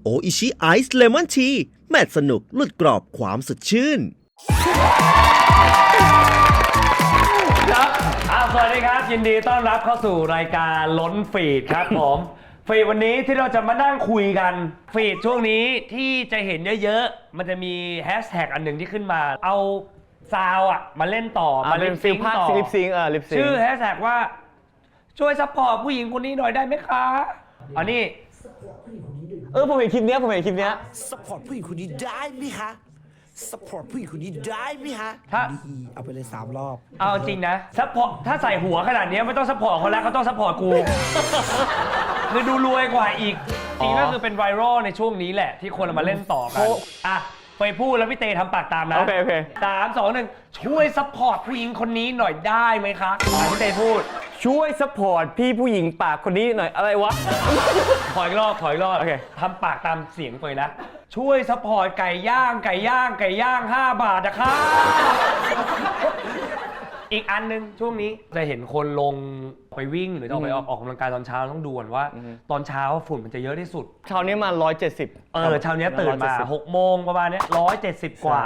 โออิชิไอซ์เลมอนทีแมตสนุกหลุดกรอบความสดชื่นครับสวัสดีครับยินดีต้อนรับเข้าสู่รายการล้นฟีดครับผมฟีดวันนี้ที่เราจะมานั่งคุยกันฟีดช่วงนี้ที่จะเห็นเยอะๆมันจะมีแฮชแท็กอันหนึ่งที่ขึ้นมาเอาซาวอ่ะมาเล่นต่อมาเล่นซิงต่อ ลิปซิงลิปซิงชื่อแฮชแท็กว่าช่วยซัพพอร์ตผู้หญิงคนนี้หน่อยได้ไหมคะอันนี้ผมเห็นคลิปเนี้ยซัพพอร์ตผู้หญิงคนนี้ได้ไหมคะซัพพอร์ตผู้หญิงคนนี้ได้ไหมคะดีเอาไปเลย3 รอบเอาจริงนะซัพพอร์ตถ้าใส่หัวขนาดนี้ไม่ต้องซัพพอร์ตเขาแล้วเขาต้องซัพพอร์ตกู คือดูรวยกว่าอีกจริงก็คือเป็นไวรัลในช่วงนี้แหละที่คนเอามาเล่นต่อกันอ่ะไปพูดแล้วพี่เตทำปากตามนะโอเค3 2 1ช่วยซัพพอร์ตผู้หญิงคนนี้หน่อยได้ไหมคะพี่เตพูดช่วยซัพพอร์ตพี่ผู้หญิงปากคนนี้หน่อยอะไรวะขออีกรอบโอเคทำปากตามเสียงไปนะช่วยซัพพอร์ตไก่ย่าง5 บาทนะคะอีกอันนึงช่วงนี้จะเห็นคนลงไปวิ่งหรือต้องไปออกกำลังกายตอนเช้าต้องดูก่อนว่าตอนเช้าฝุ่นมันจะเยอะที่สุดเช้านี้มา170เช้านี้ตื่นมา6 โมงประมาณนี้170 กว่า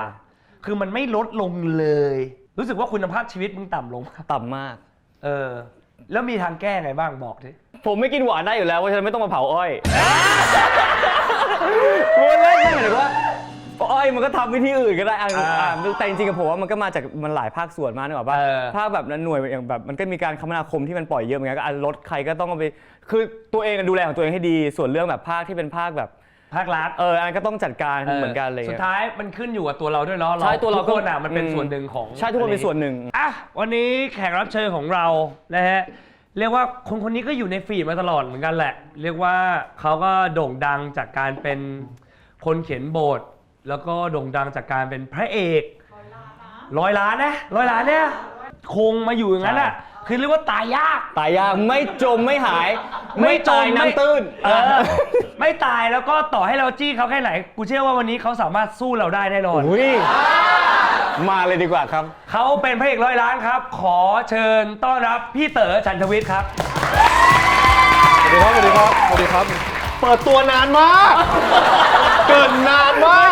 คือมันไม่ลดลงเลยรู้สึกว่าคุณภาพชีวิตมึงต่ำลงต่ำมากแล้วมีทางแก้ไงบ้างบอกดิผมไม่กินหวานได้อยู่แล้วเพราะฉะนั้นไม่ต้องมาเผาอ้อยพูดเล่นไม่เห็นว่าอ้อยมันก็ทำวิธีอื่นก็ได้แต่จริงๆผมว่ามันก็มาจากมันหลายภาคส่วนมากนึกออกป่ะภาคแบบนั้นหน่วยอย่างแบบมันก็มีการคมนาคมที่มันปล่อยเยอะเหมือนกันก็รถใครก็ต้องเอาไปคือตัวเองดูแลของตัวเองให้ดีส่วนเรื่องแบบภาคที่เป็นภาคแบบภาครัฐอันก็ต้องจัดการเหมือนกันเลยสุดท้ายมันขึ้นอยู่กับตัวเราด้วยเนาะใช่ตัวเราทุกคนมันเป็นส่วนหนึ่งของใช่ทุกคนเป็นส่วนหนึ่งวันนี้แขกรับเชิญของเรานะฮะเรียกว่าคนนี้ก็อยู่ในฟีดมาตลอดเหมือนกันแหละเรียกว่าเขาก็โด่งดังจากการเป็นคนเขียนบทแล้วก็โด่งดังจากการเป็นพระเอก100 ล้านเนี่ยคงมาอยู่อย่างนั้นอ่ะคือเรียกว่าตายยากไม่จมไม่หายไม่ตายน้ำตื้นไม่ตายแล้วก็ต่อให้เราจี้เขาแค่ไหนกูเชื่อว่าวันนี้เขาสามารถสู้เราได้แน่นอนมาเลยดีกว่าครับเขาเป็นพระเอก100 ล้านครับขอเชิญต้อนรับพี่เต๋อฉันทวิทย์ครับสวัสดีครับเปิดตัวนานมากเกินนานมาก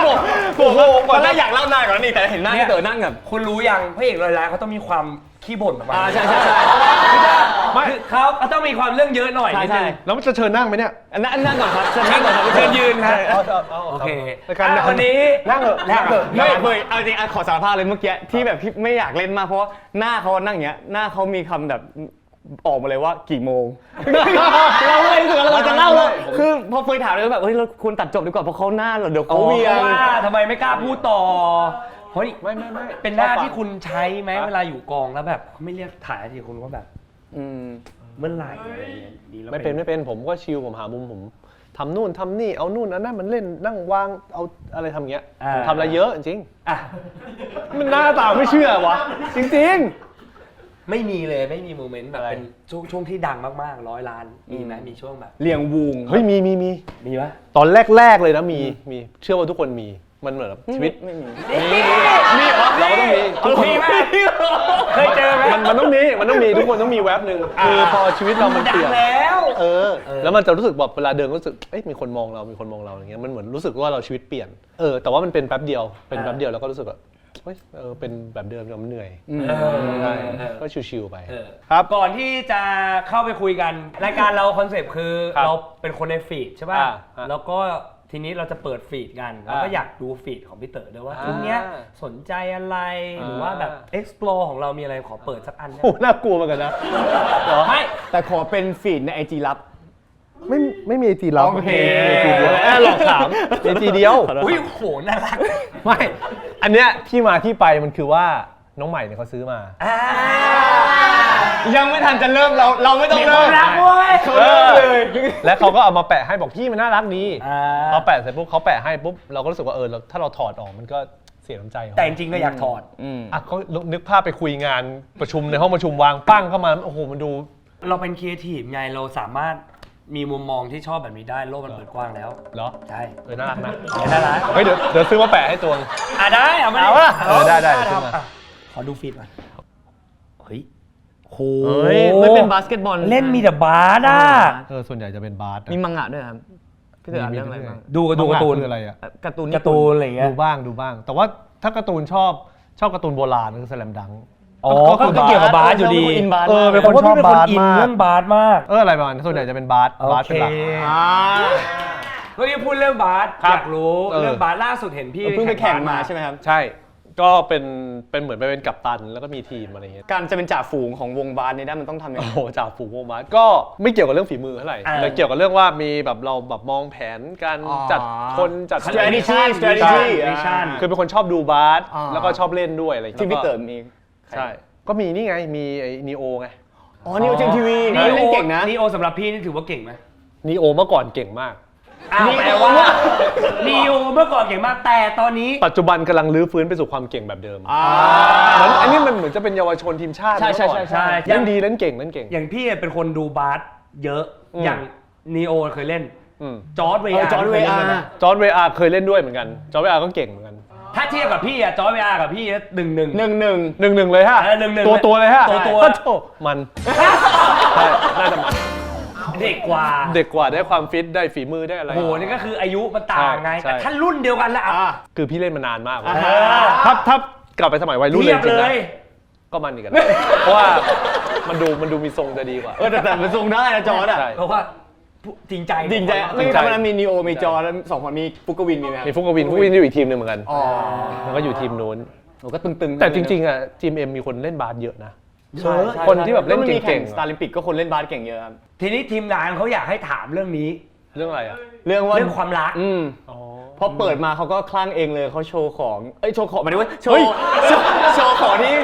โอ้โหตอนแรกอยากเล่านานกว่านี้แต่เห็นหน้าพี่เต๋อนั่งแบบคุณรู้ยังพระเอก100 ล้านเขาต้องมีความขี้บ่นออกมาใช่ไม่เขาต้องมีความเรื่องเยอะหน่อยใช่แล้วมันจะเชิญนั่งไหมเนี่ยนั่งก่อนครับเชิญยืนครับโอเควันนี้นั่งเหรอไม่เคยเอาจริงขอสารภาพเลยเมื่อกี้ที่แบบไม่อยากเล่นมากเพราะหน้าเขานั่งอย่างเงี้ยหน้าเขามีคำแบบออกมาเลยว่ากี่โมงเราเลยรู้สึกเราจะเล่าเลยคือพอเฟยถามเลยแบบเฮ้ยเราควรตัดจบดีกว่าเพราะเขาหน้าเดี๋ยวเขาเวียนทำไมไม่กล้าพูดต่อเฮ้ยไม่เป็นหน้าที่คุณใช้ไหมเวลาอยู่กองแล้วแบบไม่เรียกถ่ายทีคุณก็แบบเมื่อไหร่อะไรอย่างเงี้ยไม่เป็นผมก็ชิลผมหามุมผมทำนู่นทำนี่เอานู่นอันนั้นมันเล่นนั่งวางเอาอะไรทำเงี้ยผมทำอะไรเยอะจริงมันหน้าตาไม่เชื่อวะจริงไม่มีโมเมนต์แบบเป็นช่วงที่ดังมากๆ100 ล้านมีไหมมีช่วงแบบเลียงวูงเฮ้ยมีปะตอนแรกเลยนะมีเชื่อว่าทุกคนมีมันเหมือนชีวิตไม่มีเราก็ต้องมีทุกคนเคยเจอไหมมันต้องมีทุกคนต้องมีแว็บหนึ่งคือพอชีวิตเรามันเปลี่ยนแล้วแล้วมันจะรู้สึกแบบเวลาเดินก็รู้สึกมีคนมองเราอย่างเงี้ยมันเหมือนรู้สึกว่าเราชีวิตเปลี่ยนแต่ว่ามันเป็นแป๊บเดียวแล้วก็รู้สึกแบบเป็นแบบเดิมมันเหนื่อยได้ก็ชิวๆไปครับก่อนที่จะเข้าไปคุยกันรายการเราคอนเซปต์คือเราเป็นคนในฟีดใช่ป่ะแล้วก็ทีนี้เราจะเปิดฟีดกันแล้วก็อยากดูฟีดของพี่เต๋อด้วยว่าช่วงเนี้ยสนใจอะไรหรือว่าแบบ explore ของเรามีอะไรขอเปิดสักอันโอ้น่ากลัวเหมือนกันนะไม่แต่ขอเป็นฟีดใน IG ลับไม่มี IG ลับโอเคหลอกถาม IG เดียวอุ้ยโหน่ารักไม่อันเนี้ยที่มาที่ไปมันคือว่าน้องใหม่เนี่ยเขาซื้อมายังไม่ทันจะเริ่มเราไม่ต้องเริ่มรักเว้ยเลยแล้วเขาก็เอามาแปะให้บอกพี่มันน่ารักดีพอแปะเสร็จปุ๊บเขาแปะให้ปุ๊บเราก็รู้สึกว่าถ้าเราถอดออกมันก็เสียน้ำใจแต่จริงๆก็อยากถอดก็นึกภาพไปคุยงานประชุมในห้องประชุมวางปั้งเข้ามาโอ้โหมันดูเราเป็นครีเอทีฟไงเราสามารถมีมุมมองที่ชอบแบบนี้ได้โลกมันเปิดกว้างแล้วเหรอใช่น่ารักนะน่ารักเฮ้ยเดี๋ยวซื้อมาแปะให้ตัวได้เอามาได้ขอดูฟีดหน่อยเฮ้ยโหไม่เป็นบาสเกตบอลเล่นมีแต่บาสอ่ะส่วนใหญ่จะเป็นบาสมีมังงะด้วยครับ พี่เต๋ออ่านเรื่องอะไรบ้าง ดูการ์ตูน คืออะไรอ่ะ การ์ตูน การ์ตูนอะไรอย่างเงี้ย ดูบ้าง แต่ว่าถ้าการ์ตูนชอบการ์ตูนโบราณคือแสลมดัง อ๋อก็เกี่ยวกับบาสอยู่ดี อินบาส เป็นคนชอบบาส อิน มาก เรื่องบาสมาก อะไรประมาณนั้นส่วนใหญ่จะเป็นบาสเป็นหลัก เมื่อกี้พูดเรื่องบาส ครั อบ ยากรู้ เรื่อง บาสล่าสุดเห็นพี่ เพิ่งไปแข่งมาใช่ไหมครับ ใช่ ก็เป็นเหมือนไปเป็นกัปตันแล้วก็มีทีมอะไรอย่างเงี้ย การจะเป็นจ่าฝูงของวงบาสนี่ได้มันต้องทำยัง โอ้ ไง โหจากฝูงวงบาสก็ไม่เกี่ยวกับเรื่องฝีมือเท่าไหร่แต่เกี่ยวกับเรื่องว่ามีแบบเราแบบมองแผนการจัดคนจัด strategy คือเป็นคนชอบดูบาส อ่า แล้วก็ชอบเล่นด้วยอะไรอย่าง ที่ เงี้ย พี่เต๋อมี ใช่ ก็มีนี่ไงมีไอ้นีโอไง อ๋อนี่เจมทีวี นี เล่นเก่งนะ นีโอสำหรับพี่นี่ถือว่าเก่งไหม นีโอเมื่อก่อนเก่งมาก แปลว่านีโอเมื่อก่อนเก่งมากแต่ตอนนี้ ปัจจุบันกำลังรื้อฟื้นไปสู่ความเก่งแบบเดิมอันนี้มันเหมือนจะเป็นเยาวชนทีมชาติ ใช่ เมื่อก่อน ใช่ เล่นดีเล่นเก่ง อย่างพี่เป็นคนดูบาสเยอะ อย่างนีโอเคยเล่น อืม จอร์ดเวียร์ จอร์จเวียร์ จอร์จเวอาร์เคยเล่นด้วยเหมือนกันจอร์จเวอาร์ก็เก่งเหมือนกัน ถ้าเทียบกับพี่อะจอร์ดเวียร์กับพี่1-1 1-1เลยฮะ 1-1 ตัวเลยฮะ ตัว โถ่มันใช่น่าจะมัน เด็กกว่า เด็กกว่าได้ความฟิตได้ฝีมือได้อะไร โหนี่ก็คืออายุมันต่างไง ใช่ แต่ถ้ารุ่นเดียวกันแล้วอะ คือพี่เล่นมานานมากถ้ากลับไปสมัยวัยรุ่น เที เลย ย บ จริง เล ๆนะ ย ก็มันอีกกันเพราะว่ามันดูมีทรงจะดีกว่า แต่มันทรงได้นะจอร์ดอ่ะ ใช่ เพราะว่าจริงใจ จริงใจไม่ธรรมดามีนีโอมีจอร์ดแล้วสองคนมีฟุกวินมีไหม มีฟุกวินอยู่อีกทีมหนึงเหมือนกัน อ๋อ แล้วก็อยู่ทีมนู้น โอ้ก็ตึงๆ แต่จริงๆอ่ะทีมเอ็มมีคนเล่นบาสเยอะนะ ใช่ใช่ คนที่แบบเล่นเก่งๆ แล้วมัมีแข่สตาร์ลิมปิกก็คนเล่นบาสเก่งเยอะครับ ทีนี้ทีมงานเขาอยากให้ถามเรื่องนี้ เรื่องอะไรอ่ะ เรื่องว่า เรื่องความรัก อ๋อ พอเปิดมาเขาก็คลั่งเองเลยเขาโชว์ของโชว์ของหมายถึงว่าโชว์ของที่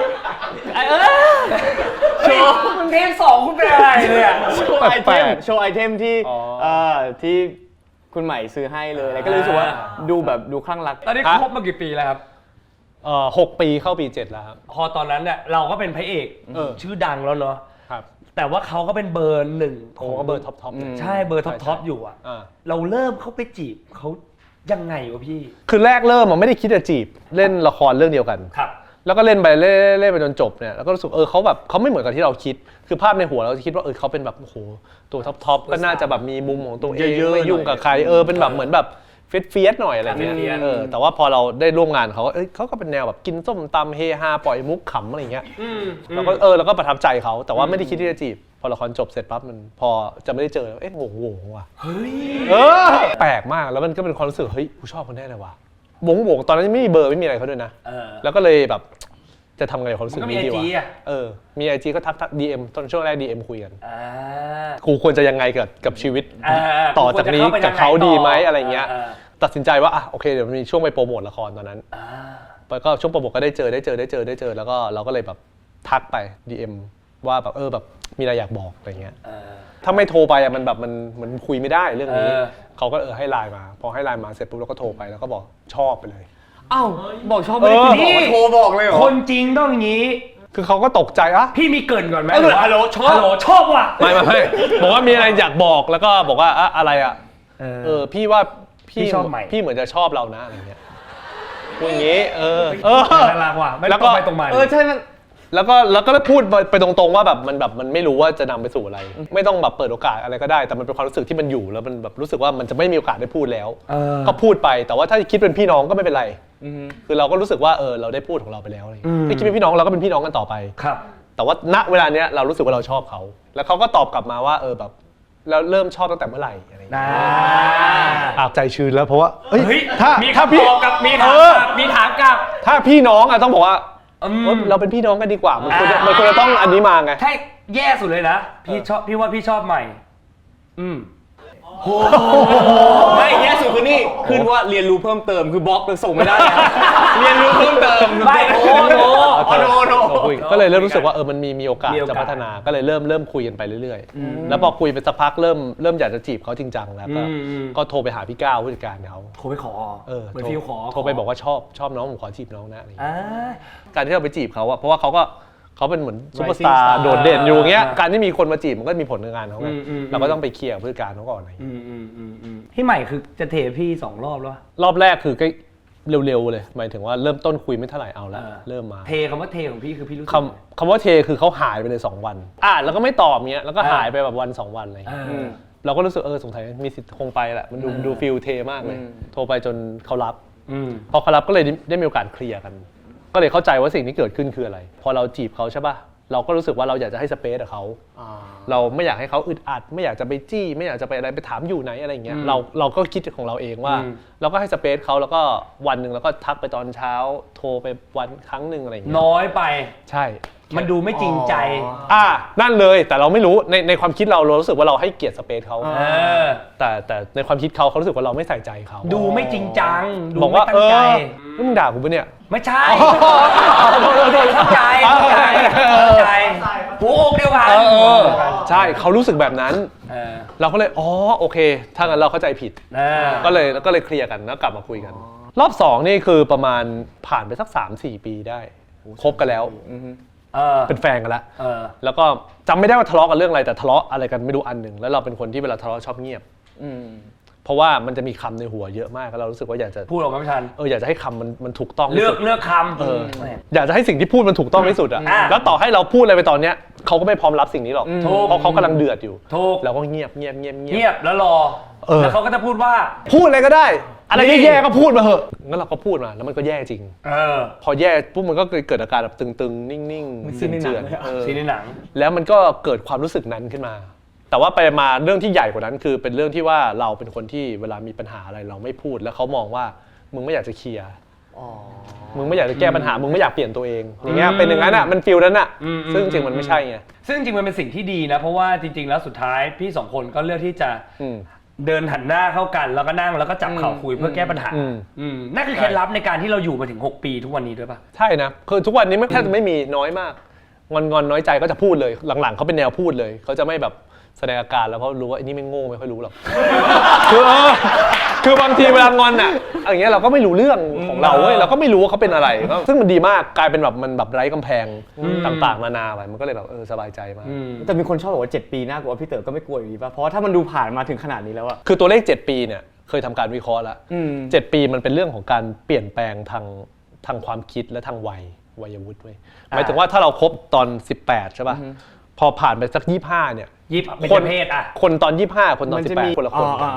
โชว์ มึงเทป2คุณเป็นอะไรเลยอะ โชว์ไอเทมที่ที่คุณใหม่ซื้อให้เลยแล้วก็เลยรู้สึกว่าดูคลั่งรัก ตอนนี้คบมากี่ปีแล้วครับ 6 ปีเข้าปี 7 แล้วครับ พอตอนนั้นเนี่ยเราก็เป็นพระเอก ชื่อดังแล้วเนาะ ครับ แต่ว่าเขาก็เป็นเบอร์หนึ่ง โอ้ก็เบอร์ท็อปเลย ใช่เบอร์ท็อปอยู่อะ อ่า เราเริ่มเข้าไปจีบเขายังไงวะพี่ คือแรกเริ่มมันไม่ได้คิดจะจีบเล่นละครเรื่องเดียวกัน ครับ แล้วก็เล่นไปเล่นไปจนจบเนี่ยแล้วก็รู้สึกเขาแบบเขาไม่เหมือนกับที่เราคิด คือภาพในหัวเราจะคิดว่าเขาเป็นแบบโอ้โหตัวท็อปก็น่าจะแบบมีมุมของตัวเองไม่ยุ่งกับใครเป็นแบบเหมือนแบบเฟียสหน่อยอะไรเงี้ยแต่ว่าพอเราได้ร่วมงานเขาก็เป็นแนวแบบกินส้มตำเฮฮาปล่อยมุกขำอะไรเงี้ยแล้วก็แล้วก็ประทับใจเขาแต่ว่าไม่ได้คิดที่จะจีบพอละครจบเสร็จปั๊บมันพอจะไม่ได้เจองงว่ะเฮ้ยแปลกมากแล้วมันก็เป็นความรู้สึกเฮ้ยกูชอบคนแน่เลยว่ะวงตอนนั้นไม่มีเบอร์ไม่มีอะไรเขาด้วยนะแล้วก็เลยแบบจะทำไงกับความรู้สึกนี้ดีวะมี IG ก็ทัก DM ตอนช่วงแรก DM คุยกันกูควรจะยังไงกับชีวิตต่อจากนี้กับเขาดีไหมอะไรเงี้ยตัดสินใจว่าโอเคเดี๋ยวมีช่วงไปโปรโมทละครตอนนั้นแล้วก็ช่วงโปรโมทก็ได้เจอแล้วก็เราก็เลยแบบทักไป DM ว่าแบบแบบมีอะไรอยากบอกอะไรเงี้ยถ้าไม่โทรไปมันแบบมันคุยไม่ได้เรื่องนี้เขาก็ให้ไลน์มาพอให้ไลน์มาเสร็จปุ๊บเราก็โทรไปแล้วก็บอกชอบไปเลยอ้าวบอกชอบไม่ได้โทรบอกเลยเหรอ คนจริงต้องอย่างนี้ คือเขาก็ตกใจพี่มีเกริ่นก่อนไหมหรือว่าฮัลโหลชอบว่ะไม่บอกว่ามีอะไรอยากบอกแล้วก็บอกว่าอะไรพี่ว่าพี่ชอบใหม่พี่เหมือนจะชอบเรานะอะไรเงี้ยพูดอย่างงี้น่ารักว่ะไม่ต้องไปตรงมาใช่มันแล้วก็พูดไปตรงๆว่าแบบมันไม่รู้ว่าจะนำไปสู่อะไรไม่ต้องแบบเปิดโอกาสอะไรก็ได้แต่มันเป็นความรู้สึกที่มันอยู่แล้วมันแบบรู้สึกว่ามันจะไม่มีโอกาสได้พูดแล้วก็พูดไปแต่ว่าถ้าคิดเป็นพี่น้องก็ไม่เป็นไรคือเราก็รู้สึกว่าเราได้พูดของเราไปแล้วอะไรถ้าคิดเป็นพี่น้องเราก็เป็นพี่น้องกันต่อไปครับแต่ว่าณเวลาเนี้ยเรารู้สึกว่าเราชอบเขาแล้วเขาก็ตอบกลับมาว่าแบบแล้วเริ่มชอบตั้งแต่เมื่อไหร่อะไรอย่างเงี้ยอาบใจชื้นแล้วเพราะว่าถ้าพี่มีถามกลับถ้าพี่น้องต้องบอกว่าเราเป็นพี่น้องกันดีกว่ามันควรจะต้องอันนี้มาไงถ้าแย่สุดเลยนะพี่ว่าพี่ชอบใหม่ไม่แย่สุดคือนี่ขึ้นว่าเรียนรู้เพิ่มเติมคือบล็อกส่งไม่ได้เรียนรู้เพิ่มเติมไม่โนก็เลยเริ่มรู้สึกว่ามันมีโอกาสจะพัฒนาก็เลยเริ่มคุยกันไปเรื่อยๆแล้วพอคุยไปสักพักเริ่มอยากจะจีบเขาจริงจังแล้วก็โทรไปหาพี่ก้าวผู้จัดการเขาโทรไปขอเหมือนฟิลขอโทรไปบอกว่าชอบน้องผมขอจีบน้องนะอะไรอย่างเงี้ยการที่เราไปจีบเขาเพราะว่าเขาเป็นเหมือนซุปเปอร์สตาร์โดดเด่นอยู่เงี้ยการที่มีคนมาจีบมันก็มีผลในงานเขาไงเราก็ต้องไปเคลียร์ผู้จัดการเขาก่อนอะไรพี่ใหม่คือจะเทพี่2 รอบแล้วรอบแรกคือก็เร็วๆเลยหมายถึงว่าเริ่มต้นคุยไม่เท่าไหร่เอาละเริ่มมาคำว่าเทของพี่คือพี่รู้สึกคำว่าเทคือเขาหายไปเลย2 วันแล้วก็ไม่ตอบเงี้ยแล้วก็หายไปแบบวัน2 วันอะไร เราก็รู้สึกสงสัยมีสิทธิ์คงไปแหละมันดูฟิลเทมากเลยโทรไปจนเขารับพอเขารับก็เลยได้มีโอกาสเคลียร์กันก็เลยเข้าใจว่าสิ่งที่เกิดขึ้นคืออะไรพอเราจีบเขาใช่ป่ะเราก็รู้สึกว่าเราอยากจะให้สเปซกับเขาเราไม่อยากให้เขาอึดอัดไม่อยากจะไปจี้ไม่อยากจะไปอะไรไปถามอยู่ไหนอะไรอย่างเงี้ยเราก็คิดของเราเองว่าเราก็ให้สเปซเขาแล้วก็วันหนึ่งแล้วก็ทักไปตอนเช้าโทรไปวันครั้งหนึ่งอะไรอย่างเงี้ยน้อยไปใช่มันดูไม่จริงใจนั่นเลยแต่เราไม่รู้ในความคิดเรารู้สึกว่าเราให้เกียรติสเปซเขาแต่ในความคิดเขารู้สึกว่าเราไม่ใส่ใจเขาดูไม่จริงจังดูบอกว่ามึงด่ากูปะเนี่ยไม่ใช่เข้าใจหัวอกเดียวกันใช่เขารู้สึกแบบนั้นเราก็เลยโอเคถ้างั้นเราเข้าใจผิดก็เลยเคลียร์กันแล้วกลับมาคุยกันรอบ2นี่คือประมาณผ่านไปสัก 3-4 ปีได้คบกันแล้วเป็นแฟนกันแล้วแล้วก็จำไม่ได้ว่าทะเลาะกันเรื่องอะไรแต่ทะเลาะอะไรกันไม่รู้อันหนึ่งแล้วเราเป็นคนที่เวลาทะเลาะชอบเงียบเพราะว่ามันจะมีคำในหัวเยอะมากแล้วเรารู้สึกว่าอยากจะพูดออกมาไม่ทันอยากจะให้คำมันถูกต้องเลือกคำอยากจะให้สิ่งที่พูดมันถูกต้องที่สุดอ่ะแล้วต่อให้เราพูดอะไรไปตอนเนี้ยเขาก็ไม่พร้อมรับสิ่งนี้หรอกเพราะเขากำลังเดือดอยู่เราก็เงียบแล้วรอแล้วเขาก็จะพูดว่าพูดอะไรก็ได้อะไรแย่ๆก็พูดมาเหอะงั้นเราก็พูดมาแล้วมันก็แย่จริงพอแย่ปุ๊บมันก็เกิดอาการแบบตึงๆนิ่งๆซีนในหนังแล้วมันก็เกิดความรู้สึกนั้นขึ้นมาแต่ว่าไปมาเรื่องที่ใหญ่กว่านั้นคือเป็นเรื่องที่ว่าเราเป็นคนที่เวลามีปัญหาอะไรเราไม่พูดแล้วเขามองว่ามึงไม่อยากจะเคลียร์มึงไม่อยากจะแก้ปัญหามึงไม่อยากเปลี่ยนตัวเองอย่างเงี้ยเป็นอย่างนั้นอ่ะมันฟีลนั้นอ่ะซึ่งจริงมันไม่ใช่ไงซึ่งจริงมันเป็นสิ่งที่ดีนะเพราะว่าจริงๆแล้วสุดท้ายพี่2คนก็เลือกที่จะเดินหันหน้าเข้ากันแล้วก็นั่งแล้วก็จับเข่าคุยเพื่อแก้ปัญหานั่นคือเคล็ดลับในการที่เราอยู่มาถึง6 ปีทุกวันนี้ด้วยป่ะใช่นะคือทุกวันนี้แทบจะไม่มีน้อยมากงอนน้อยใจก็จะพูดเลยหลังๆเขาเป็นแนวพูดเลยเขาจะไม่แบบแสดงอาการแล้วเพราะรู้ว่าไอ้นี่ไม่โง่ไม่ค่อยรู้หรอกคือบางทีเวลางอนอ่ะอย่างเงี้ยเราก็ไม่รู้เรื่องของเราเว้ยเราก็ไม่รู้ว่าเขาเป็นอะไรซึ่งมันดีมากกลายเป็นแบบมันแบบไร้กำแพงต่างๆนานาไปมันก็เลยแบบสบายใจมากแต่มีคนชอบบอกว่า7 ปีน่ากลัวพี่เต๋อก็ไม่กลัวอยู่ดีป่ะเพราะถ้ามันดูผ่านมาถึงขนาดนี้แล้วอะคือตัวเลข7 ปีเนี่ยเคยทำการวิเคราะห์แล้ว7 ปีมันเป็นเรื่องของการเปลี่ยนแปลงทางความคิดและทางวัยวุฒิเว้ยหมายถึงว่าถ้าเราคบตอน18ใช่ป่ะพอผ่านไปสัก25เนี่ยคนตอน25คนตอน18คนละคนกัน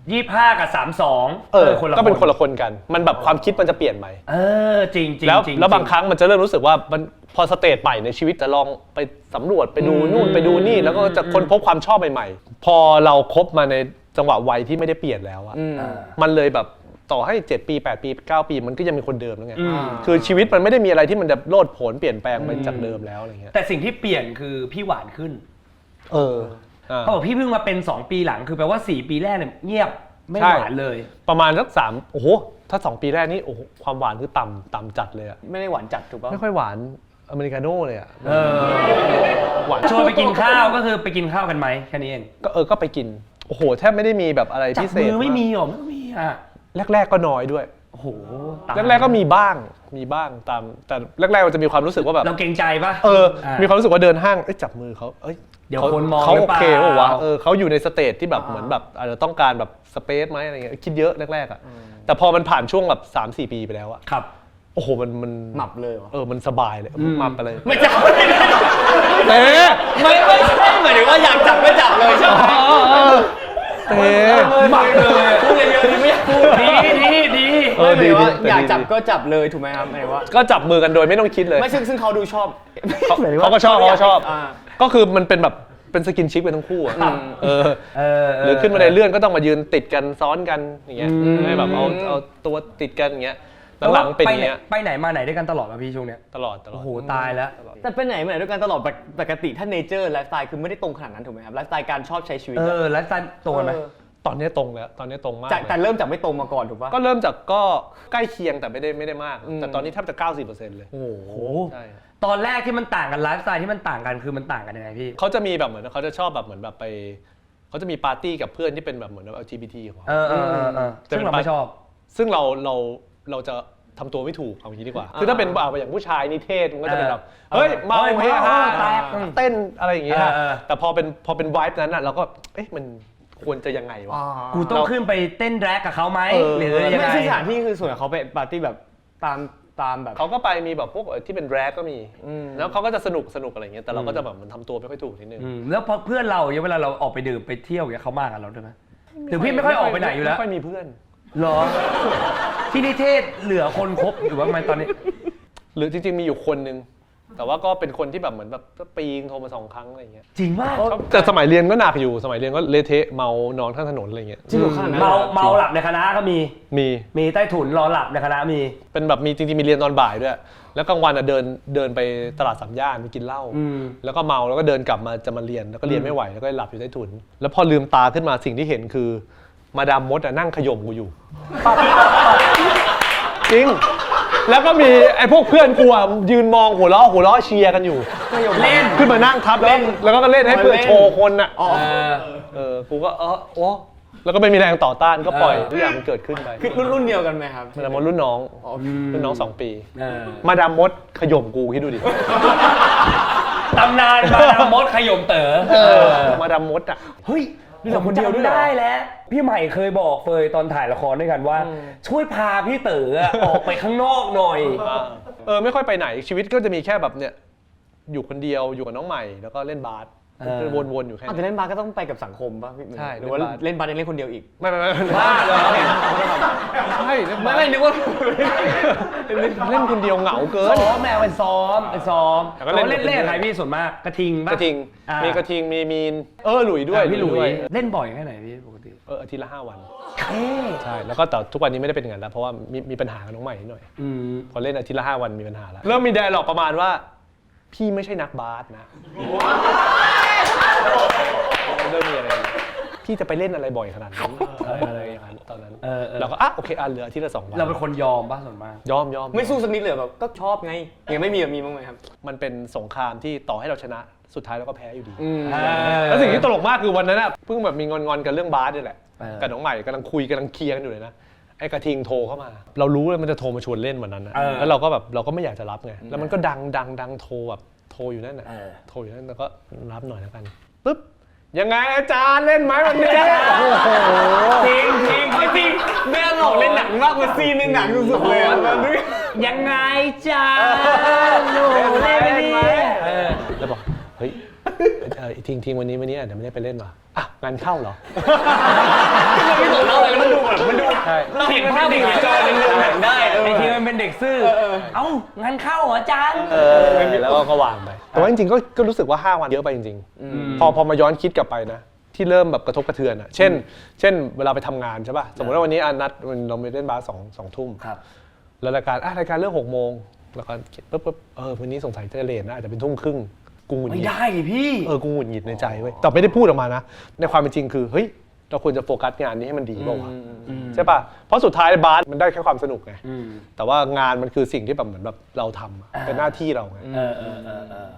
25กับ32ก็เป็นคนละคนกันมันแบบความคิดมันจะเปลี่ยนไปจริงแล้วบางครั้งมันจะเริ่มรู้สึกว่าพอสเตจใหม่ในชีวิตจะลองไปสำรวจไปดูนู่นไปดูนี่แล้วก็จะค้นพบความชอบใหม่ๆพอเราคบมาในจังหวะวัยที่ไม่ได้เปลี่ยนแล้วอะมันเลยแบบต่อให้7 ปี8 ปี9 ปีมันก็ยังเป็นคนเดิมแล้วไงคือชีวิตมันไม่ได้มีอะไรที่มันจะโลดโผนเปลี่ยนแปลงไปจากเดิมแล้วอะไรเงี้ยแต่สิ่งที่เปลี่ยนคือพี่หวานขึ้นเขาบอกพี่เพิ่งมาเป็น2 ปีหลังคือแปลว่า4 ปีแรกเนี่ยเงียบไม่หวานเลยประมาณสัก3โอ้โหถ้า2 ปีแรกนี่โอ้โหความหวานคือต่ำจัดเลยอะไม่ได้หวานจัดถูกป่ะไม่ค่อยหวานอเมริกาโน่เลยอะหวานชวนไปกินข้าวก็คือไปกินข้าวกันไหมแค่นี้เองก็ไปกินโอ้โหแทบไม่ได้มีแบบอะไรพิเศษจับมือไม่มีหรอไม่มีอะแรกๆก็น้อยด้วยโอ้โหแรกๆก็มีบ้างตามแต่แรกๆเราจะมีความรู้สึกว่าแบบเราเกรงใจป่ะมีความรู้สึกว่าเดินห้างจับมือเขาเดี๋ยวคนมองเขาโอเคป่ะวะเขาอยู่ในสเตจที่แบบเหมือนแบบอาจจะต้องการแบบสเปซไหมอะไรเงี้ยคิดเยอะแรกๆอ่ะแต่พอมันผ่านช่วงแบบ 3-4 ปีไปแล้วอ่ะครับโอ้โหมันหมับเลยมันสบายเลยหมับไปเลยไม่จับไม่ใช่หมายถึงว่าอยากจับไม่จับเลยใช่ไหมหมับเลยพูดเยอะๆไม่อยากพูดดีอยากจับก็จับเลยถูกไหมครับหมายว่าก็จับมือกันโดยไม่ต้องคิดเลยไม่ซึ่งเขาดูชอบเขาก็ชอบก็คือมันเป็นแบบเป็นสกินชิปกันทั้งคู่อ่ะหรือขึ้นมาในเลื่อนก็ต้องมายืนติดกันซ้อนกันอย่างเงี้ยให้แบบเอาตัวติดกันอย่างเงี้ยหลังเป็นอย่างเงี้ยไปไหนมาไหนด้วยกันตลอดป่ะพี่ช่วงเนี้ยตลอดโอ้โหตายแล้วแต่ไปไหนมาไหนด้วยกันตลอดปกติถ้าเนเจอร์ไลฟ์สไตล์คือไม่ได้ตรงขนาดนั้นถูกไหมครับไลฟ์สไตล์การชอบใช้ชีวิตไลฟ์สไตล์ตรงไหมตอนนี้ตรงแล้วตอนนี้ตรงมากแต่เริ่มจากไม่ตรงมาก่อนถูกป่ะก็เริ่มจากก็ใกล้เคียงแต่ไม่ได้มากแต่ตอนนี้แทบจะ 90% เลยโอ้โหใช่ตอนแรกที่มันต่างกันไลฟ์สไตล์ที่มันต่างกันคือมันต่างกันยังไงพี่เขาจะมีแบบเหมือนเขาจะชอบแบบเหมือนแบบไปเขาจะมีปาร์ตี้กับเพื่อนที่เป็นแบบเหมือนแบบ LGBT ของเขาซึ่งเราไม่ชอบซึ่งเราจะทำตัวไม่ถูกเอาอย่างนี้ดีกว่าคือถ้าเป็นอย่างผู้ชายนิเทศมันก็จะเป็นแบบเฮ้ยเมาเฮฮาเต้นอะไรอย่างเงี้ยแต่พอเป็นไวบ์นั้นอ่ะเราก็มันควรจะยังไงวะกูต้องขึ้นไปเต้นแร็กกับเขาไหมหรือยังไงไม่ใช่สถานที่คือส่วนของเขาไปปาร์ตี้แบบตาม ตามแบบ เขาก็ไปมีแบบพวกที่เป็นแร็กก็มีแล้วเขาก็จะสนุกอะไรเงี้ยแต่เราก็จะแบบมันทำตัวไม่ค่อยถูกนิดนึง แล้วพอเพื่อนเราเนี่ยเวลาเราออกไปดื่มไปเที่ยวอย่างเงี้ยเขามากับเราด้วยไหมหรือพี่ไม่ค่อยออกไปไหนอยู่แล้ว ไม่ค่อยมีเพื่อน หรอที่นิเทศเหลือคนคบอยู่บ้างไหมตอนนี้ หรือจริงๆมีอยู่คนนึงแต่ว่าก็เป็นคนที่แบบเหมือนแบบปีงโทรมา2 ครั้งอะไรเงี้ย จริงมาก แต่สมัยเรียนก็หนักอยู่สมัยเรียนก็เละเทะเมานอนข้างถนนอะไรเงี้ย จริงเหรอขนาดนั้น เมาหลับในคณะก็มี มี ใต้ถุนรอหลับในคณะมี เป็นแบบมีจริงๆมีเรียนตอนบ่ายด้วยแล้วกลางวันเดินไปตลาดสามย่านไปกินเหล้าแล้วก็เมาแล้วก็เดินกลับมาจะมาเรียนแล้วก็เรียนไม่ไหวแล้วก็หลับอยู่ใต้ถุนแล้วพอลืมตาขึ้นมาสิ่งที่เห็นคือมาดามมดนั่งขย่มกูอยู่จริงแล้วก็มีไอ้พวกเพื่อนกูยืนมองหัวเราะเชียร์กันอยู่ เล่น ขึ้นมานั่งทับแล้วก็เล่นให้เพื่อนโชว์คนอ่ะกูก็โอ้แล้วก็ไม่มีแรงต่อต้านก็ปล่อยทุกอย่างมันเกิดขึ้นไป คือรุ่นเดียวกันไหมครับ มาดามมดรุ่นน้อง2 ปี เออ มาดามมดขย่มกูคิดดูดิ ตำนานมาดามมดขย่มเต๋อ มาดามมดอ่ะ เฮ้ยผมจำได้แล้วพี่ใหม่เคยบอกเฟยตอนถ่ายละครด้วยกันว่า ช่วยพาพี่เต๋อออกไปข้างนอกหน่อย ไม่ค่อยไปไหนชีวิตก็จะมีแค่แบบเนี่ยอยู่คนเดียวอยู่กับน้องใหม่แล้วก็เล่นบาสวนๆอยู่แค่ แต่ นี้ เล่นบาสก็ต้องไปกับสังคมป่ะพี่ ใช่ หรือว่าเล่นบาสยังเล่นคนเดียวอีก ไม่ บ้าเหรอ ใช่เล่นบาส ไม่นึกว่า เล่นคนเดียวเหงาเกิน ซ้อมแมวไปซ้อม แต่ก็เล่น เล่นกับใครพี่ส่วนมากกระทิงปะ กระทิง มีกระทิงมีมีนหลุยด้วย พี่หลุ ด้วย เล่นบ่อยแค่ไหนพี่ปกติ อาทิตย์ละ5 วันใช่แล้วก็แต่ทุกวันนี้ไม่ได้เป็นอย่างนั้นแล้วเพราะว่ามีปัญหากับน้องใหม่นิดหน่อยพอเล่นอาทิตย์ละ5 วันมีปัญหาแล้วเริ่มมีไดอะล็อกประมาณว่าพี่ไม่ใช่นักบาสนะเริ่มมีอะไรพี่จะไปเล่นอะไรบ่อยขนาดนั้นอะไรอย่างนั้นตอนนั้นเราก็โอเคเหลืออาทิตย์ละ2 วัน เราเป็นคนยอมป่ะส่วนมาก ยอม ไม่สู้สักนิดเลยแบบก็ชอบไงยังไม่มีแบบมีบ้างไหมครับ มันเป็นสงครามที่ต่อให้เราชนะสุดท้ายเราก็แพ้อยู่ดี แล้ แล้วสิ่งที่ตลกมากคือวันนั้นน่ะเพิ่งแบบมีงอนกันเรื่องบาสนี่แหละกับน้องใหม่กำลังคุยกำลังเคลียร์กันอยู่เลยนะไอ้กระทิงโทรเข้ามาเรารู้เลยมันจะโทรมาชวนเล่นวันนั้นนะแล้วเราก็แบบเราก็ไม่อยากจะรับไงแล้วมันก็ดังโทรแบบโทรอยู่นั่นน่ะโทรอยู่นั่นแล้วก็รับหน่อยแล้วกันปึ๊บยังไงอาจารย์เล่นไหมวันนี้จริงแม่หลอกเล่นหนังมากกว่าซีนในหนังสุดๆเลยยังไงจ้าหนูเล่นไหม แล้วบอกเฮ้ยทิ้งวันนี้เดี๋ยวไม่ได้ไปเล่นว่ะงานเข้าเหรอ ไม่สนเราเลยมันดูแบบมันดูเราเห็นภาพเด็กในจอมันดูหนังได้ไอ้ทีมันเป็นเด็กซื่อเอ้างานเข้าเหรออาจารย์แล้วก็วางไปแต่ว่าจริงๆก็รู้สึกว่า5 วันเยอะไปจริงๆพอมาย้อนคิดกลับไปนะที่เริ่มแบบกระทบกระเทือนอ่ะเช่นเวลาไปทำงานใช่ป่ะสมมติว่าวันนี้นัดเราไปเล่นบาส2 ทุ่มแล้วรายการเลิก6 โมงแล้วก็ปุ๊บวันนี้สงสัยจะเลทนะอาจจะเป็น 19:30กูหงุดหงิดไม่ได้พี่กูหงุดหงิดในใจเว้ยแต่ไม่ได้พูดออกมานะในความเป็นจริงคือเฮ้ยเราควรจะโฟกัสงานนี้ให้มันดีเปล่าวะใช่ป่ะเพราะสุดท้ายบาสมันได้แค่ความสนุกไงแต่ว่างานมันคือสิ่งที่แบบเหมือนแบบเราทำเป็นหน้าที่เราไง